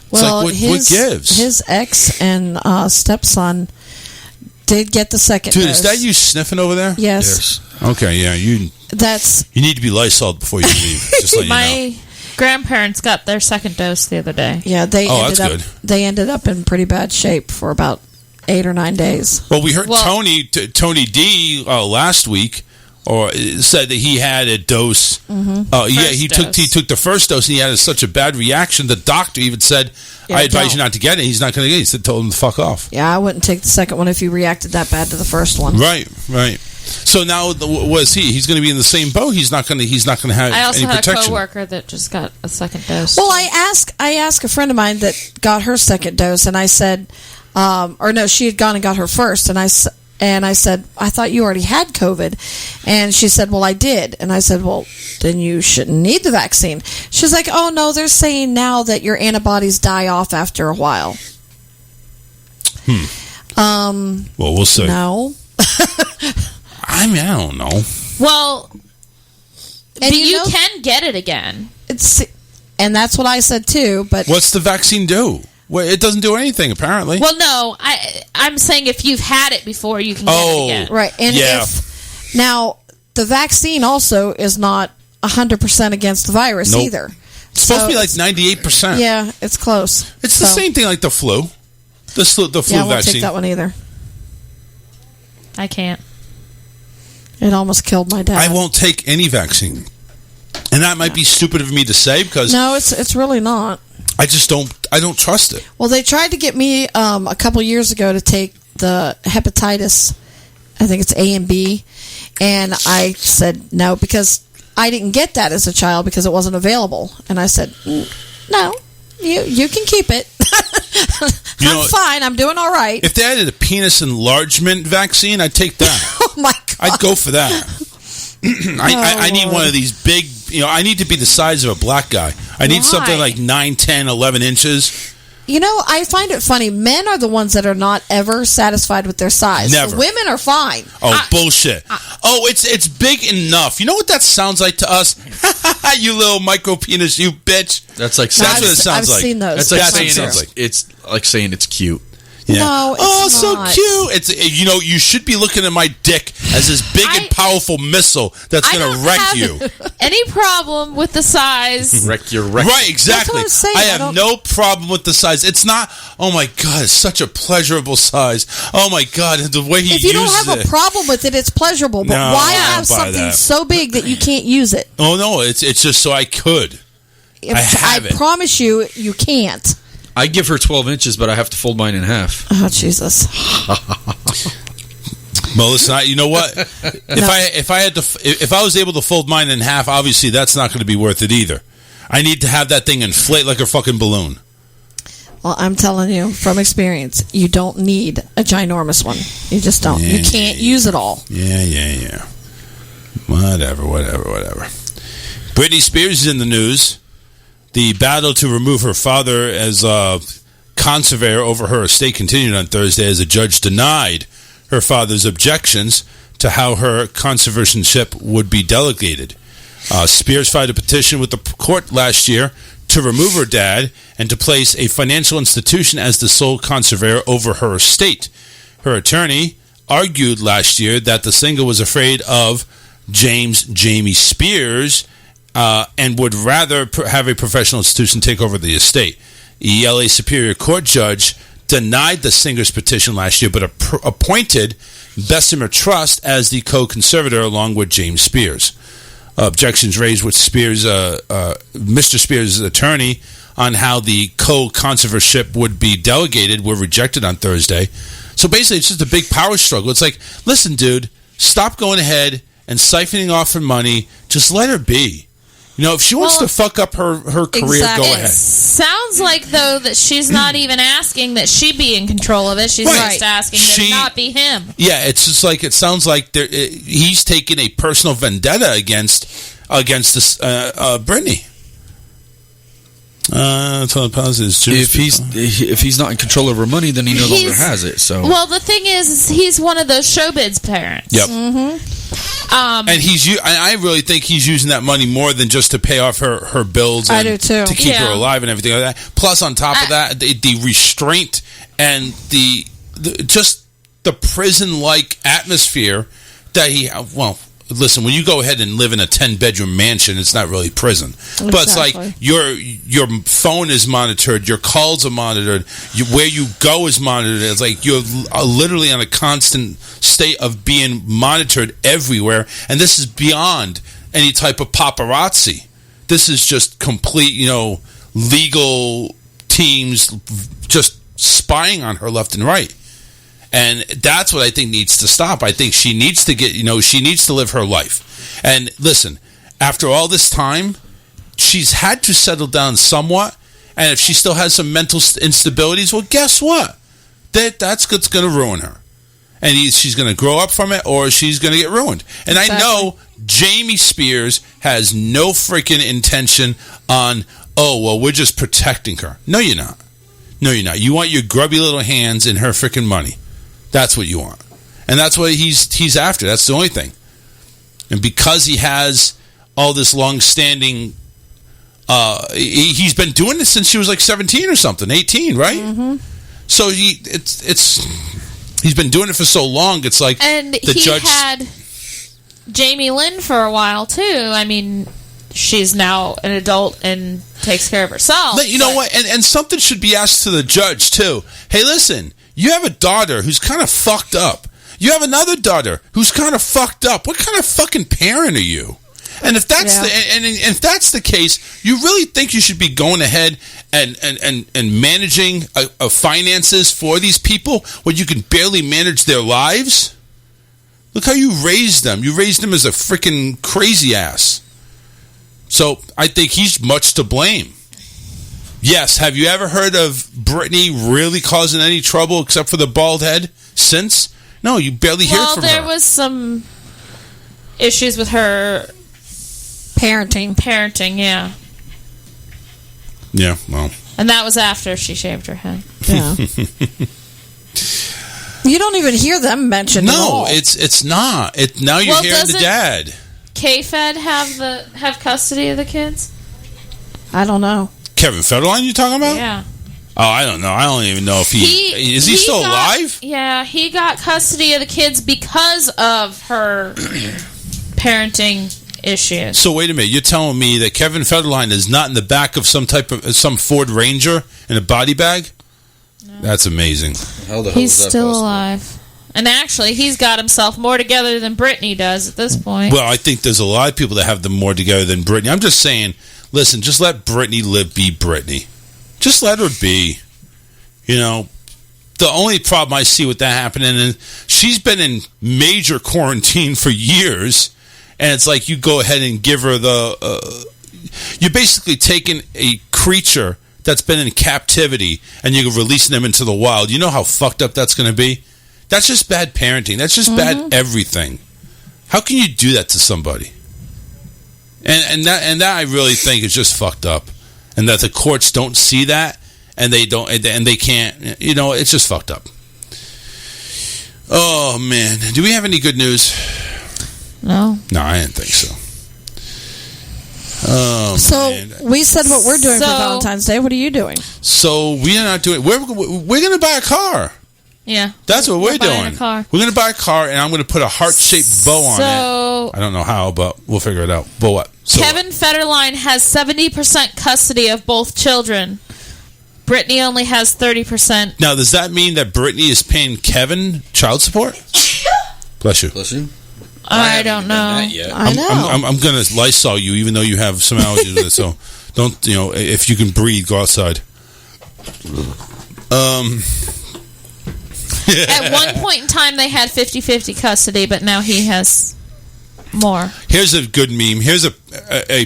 Well, what gives? His ex and stepson did get the second Dude, dose. is that you sniffing over there? Yes. Okay, yeah. You need to be Lysol'd before you leave. Just let you know. My grandparents got their second dose the other day. Yeah, that's good. They ended up in pretty bad shape for about 8 or 9 days. Well, we heard Tony D last week, or said that he had a dose. He took the first dose, and he had such a bad reaction. The doctor even said, "I advise you not to get it." He's not going to get it. He said, told him to fuck off. Yeah, I wouldn't take the second one if you reacted that bad to the first one. Right. So now, what is he? He's going to be in the same boat. He's not going to have any protection. I also had a coworker that just got a second dose. Well, I asked a friend of mine that got her second dose, and I said, she had gone and got her first, and I said, I thought you already had COVID. And she said, well, I did. And I said, well, then you shouldn't need the vaccine. She's like, oh, no, they're saying now that your antibodies die off after a while. Well, we'll see. No. I don't know. Well, you can get it again. And that's what I said, too. But what's the vaccine do? Well, it doesn't do anything, apparently. Well, no, I'm saying if you've had it before, you can get it again. Right. And now, the vaccine also is not 100% against the virus either. It's supposed to be like 98%. Yeah, it's close. It's the same thing like the flu. The flu vaccine. I won't take that one either. I can't. It almost killed my dad. I won't take any vaccine. And that might be stupid of me to say because... No, it's really not. I just don't trust it. Well, they tried to get me a couple years ago to take the hepatitis, I think it's A and B, and I said no because I didn't get that as a child because it wasn't available. And I said, no, you can keep it. I'm fine. I'm doing all right. If they added a penis enlargement vaccine, I'd take that. Oh, my God. I'd go for that. I need one of these big, I need to be the size of a black guy. I need something like 9, 10, 11 inches. I find it funny. Men are the ones that are not ever satisfied with their size. Never. Women are fine. Oh, bullshit. It's big enough. You know what that sounds like to us? You little micro penis, you bitch. That's what it sounds I've like. Seen those. That's like saying it's like saying it's cute. Yeah. No, it's so not. cute. It's you should be looking at my dick as this big and powerful missile that's going to wreck you. Any problem with the size? Wreck your Right, exactly. That's what I'm saying. I have no problem with the size. It's not. Oh my God, it's such a pleasurable size. Oh my God, the way he uses it. If you don't have a problem with it, it's pleasurable. But why have something so big that you can't use it? Oh no, it's just so I could. I promise you, you can't. I give her 12 inches, but I have to fold mine in half. Oh, Jesus. Well, listen, you know what? If I was able to fold mine in half, obviously that's not going to be worth it either. I need to have that thing inflate like a fucking balloon. Well, I'm telling you from experience, you don't need a ginormous one. You just don't. You can't use it all. Yeah. Whatever. Britney Spears is in the news. The battle to remove her father as a conservator over her estate continued on Thursday as a judge denied her father's objections to how her conservatorship would be delegated. Spears filed a petition with the court last year to remove her dad and to place a financial institution as the sole conservator over her estate. Her attorney argued last year that the singer was afraid of Jamie Spears and would rather have a professional institution take over the estate. The LA Superior Court judge denied the singer's petition last year, but appointed Bessemer Trust as the co-conservator along with James Spears. Objections raised with Mr. Spears' attorney on how the co-conservatorship would be delegated were rejected on Thursday. So basically, it's just a big power struggle. It's like, listen, dude, stop going ahead and siphoning off her money. Just let her be. If she wants to fuck up her career, go ahead. Sounds like, though, that she's not even asking that she be in control of it. She's just asking that it not be him. Yeah, it's just like, it sounds like he's taking a personal vendetta against this Brittany. If he's not in control of her money, then he no longer has it. So well, the thing is he's one of those showbiz parents. Yep. And I really think he's using that money more than just to pay off her bills. And I do too. To keep her alive and everything like that. Plus, on top of that, the restraint and the prison-like atmosphere that he. Well, listen, when you go ahead and live in a 10-bedroom mansion, it's not really prison. Exactly. But it's like your phone is monitored, your calls are monitored, where you go is monitored. It's like you're literally on a constant state of being monitored everywhere. And this is beyond any type of paparazzi. This is just complete, legal teams just spying on her left and right. And that's what I think needs to stop. I think she needs to she needs to live her life. And listen, after all this time, she's had to settle down somewhat. And if she still has some mental instabilities, well, guess what? That's what's going to ruin her. And she's going to grow up from it, or she's going to get ruined. And exactly. I know Jamie Spears has no freaking intention on, we're just protecting her. No, you're not. No, you're not. You want your grubby little hands in her freaking money. That's what you want. And that's what he's after. That's the only thing. And because he has all this long-standing... he's been doing this since she was like 17 or something, 18, right? Mm-hmm. So he's been doing it for so long, it's like... And he had Jamie Lynn for a while, too. I mean, she's now an adult and takes care of herself. You know what? And something should be asked to the judge, too. Hey, listen... You have a daughter who's kind of fucked up. You have another daughter who's kind of fucked up. What kind of fucking parent are you? And if that's if that's the case, you really think you should be going ahead and managing finances for these people when you can barely manage their lives? Look how you raised them. You raised them as a freaking crazy ass. So I think he's much to blame. Yes, have you ever heard of Brittany really causing any trouble except for the bald head since? No, you barely hear from her. Well, there was some issues with her parenting, yeah. Yeah, well. And that was after she shaved her head. Yeah. You don't even hear them mentioned at all. No, it's not. Now you're hearing the dad. K-Fed have custody of the kids? I don't know. Kevin Federline you talking about? Yeah. Oh, I don't know. I don't even know if he still alive? Yeah, he got custody of the kids because of her parenting issues. So wait a minute. You're telling me that Kevin Federline is not in the back of some Ford Ranger in a body bag? No. That's amazing. How the hell He's is that still possible? alive. And actually, he's got himself more together than Brittany does at this point. Well, I think there's a lot of people that have them more together than Brittany. I'm just saying... Listen, just let Brittany be Brittany. Just let her be. The only problem I see with that happening is she's been in major quarantine for years, and it's like you go ahead and give her you're basically taking a creature that's been in captivity and you're releasing them into the wild. You know how fucked up that's going to be? That's just bad parenting. That's just bad everything. How can you do that to somebody? And that I really think is just fucked up, and that the courts don't see that, and they don't, and they can't. It's just fucked up. Oh man, do we have any good news? No, I didn't think so. Oh, so man. We said what we're doing for Valentine's Day. What are you doing? So we are not doing. We're going to buy a car. Yeah, that's what we're doing. A car. We're going to buy a car, and I'm going to put a heart-shaped bow on it. I don't know how, but we'll figure it out. But what? So Kevin Federline has 70% custody of both children. Brittany only has 30%. Now, does that mean that Brittany is paying Kevin child support? Bless you. Bless you. I don't know. I know. I'm going to Lysol you, even though you have some allergies with it. So don't, if you can breathe, go outside. At one point in time, they had 50-50 custody, but now he has more. Here's a good meme. Here's a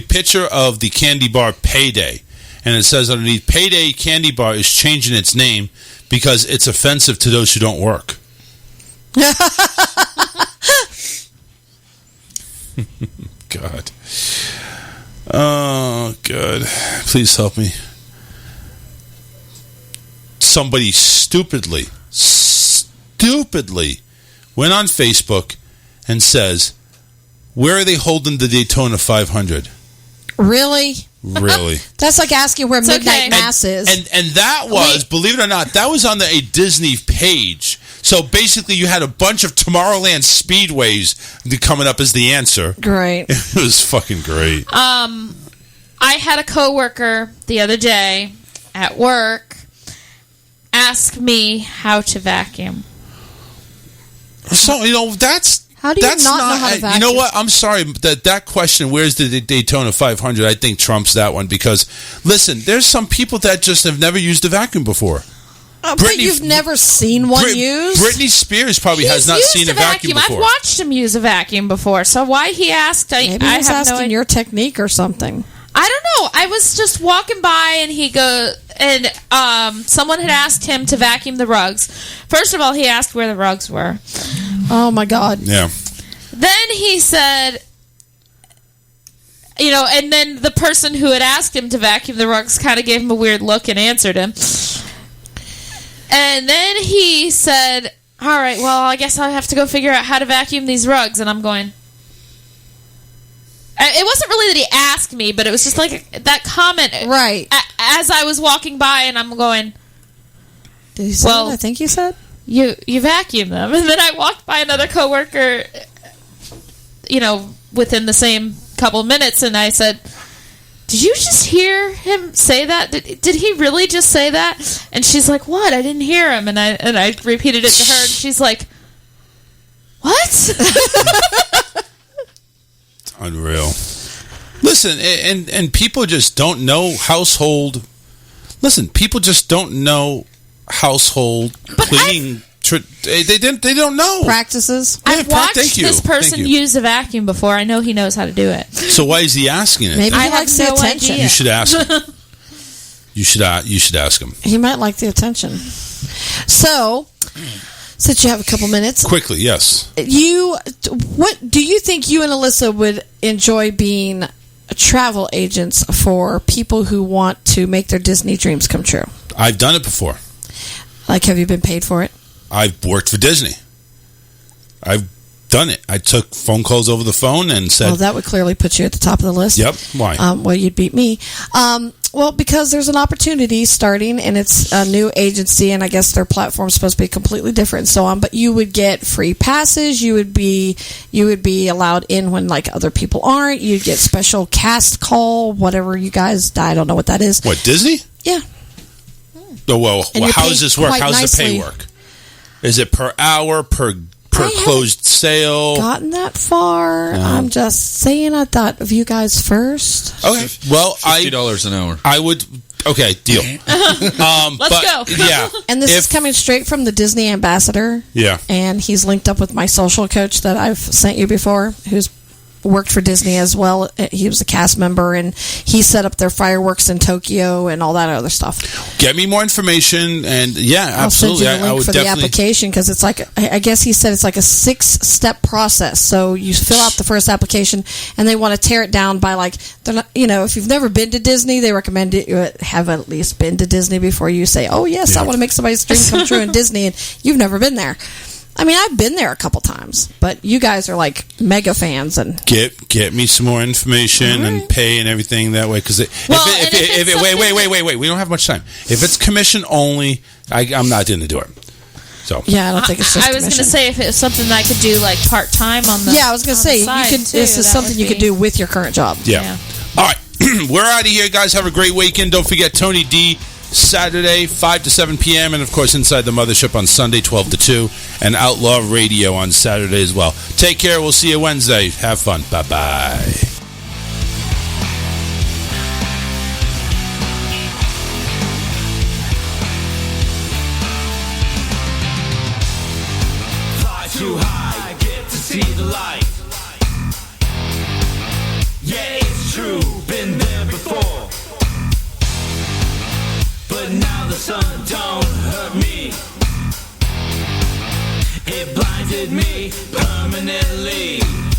picture of the candy bar Payday. And it says underneath, Payday Candy Bar is changing its name because it's offensive to those who don't work. God. Oh, God. Please help me. Somebody stupidly went on Facebook and says, where are they holding the Daytona 500? Really? Really? That's like asking where Midnight Mass is. And that was, believe it or not, that was on a Disney page. So basically you had a bunch of Tomorrowland Speedways coming up as the answer. Great. It was fucking great. I had a coworker the other day at work ask me how to vacuum. So, that's... How do you not know how to vacuum? You know what? I'm sorry. That question, where's the Daytona 500, I think trumps that one because, listen, there's some people that just have never used a vacuum before. But you've never seen one used? Britney Spears probably has not seen a vacuum before. I've watched him use a vacuum before, so why he asked, Maybe he was asking your technique or something. I don't know. I was just walking by and someone had asked him to vacuum the rugs. First of all, he asked where the rugs were. Oh my God. Yeah. Then he said, and then the person who had asked him to vacuum the rugs kind of gave him a weird look and answered him. And then he said, all right, well, I guess I have to go figure out how to vacuum these rugs. And I'm going... It wasn't really that he asked me, but it was just like that comment. Right. As I was walking by, and I'm going... Did he say what I think you said? You vacuum them. And then I walked by another coworker, within the same couple of minutes, and I said, did you just hear him say that? Did he really just say that? And she's like, what? I didn't hear him. And I repeated it to her, and she's like, what? Unreal. Listen, and people just don't know household. Listen, people just don't know household cleaning. They don't know practices. I've watched this person use a vacuum before. I know he knows how to do it. So why is he asking it? Maybe he likes the attention. You should ask him. You should ask him. He might like the attention. So, since you have a couple minutes, quickly, yes. What do you think you and Alyssa would enjoy being travel agents for people who want to make their Disney dreams come true? I've done it before. Like, have you been paid for it? I've worked for Disney. I've done it. I took phone calls over the phone and said... Well, that would clearly put you at the top of the list. Yep. Why? Well, you'd beat me. Well, because there's an opportunity starting, and it's a new agency, and I guess their platform's supposed to be completely different and so on, but you would get free passes. You would be allowed in when, like, other people aren't. You'd get special cast call, whatever you guys... I don't know what that is. What, Disney? Yeah. Oh, well, how does this work? How does the pay work? Is it per hour, per closed sale? Gotten that far. I'm just saying I thought of you guys first. Okay. Well, $50 an hour. I would... Okay, deal. Let's go. Yeah. And this is coming straight from the Disney ambassador. Yeah. And he's linked up with my social coach that I've sent you before, who's worked for Disney as well. He was a cast member, and he set up their fireworks in Tokyo and all that other stuff. Get me more information, and I'll absolutely. send you the link for the application, because it's like, I guess he said it's like a 6-step process. So you fill out the first application, and they want to tear it down by, like, they're not, if you've never been to Disney, they recommend it. You have at least been to Disney before you say, oh yes, I want to make somebody's dream come true in Disney, and you've never been there. I mean, I've been there a couple times, but you guys are like mega fans, and get me some more information and pay and everything that way. Because wait, we don't have much time. If it's commission only, I'm not going to do it. So yeah, I don't think it's just. I was going to say if it was something that I could do like part time on the. Yeah, I was going to say you could. This is something you could do with your current job. Yeah. All right, we're out of here, guys. Have a great weekend. Don't forget Tony D. Saturday, 5 to 7 p.m., and of course Inside the Mothership on Sunday, 12 to 2, and Outlaw Radio on Saturday as well. Take care. We'll see you Wednesday. Have fun. Bye-bye. sun don't hurt me. It blinded me permanently.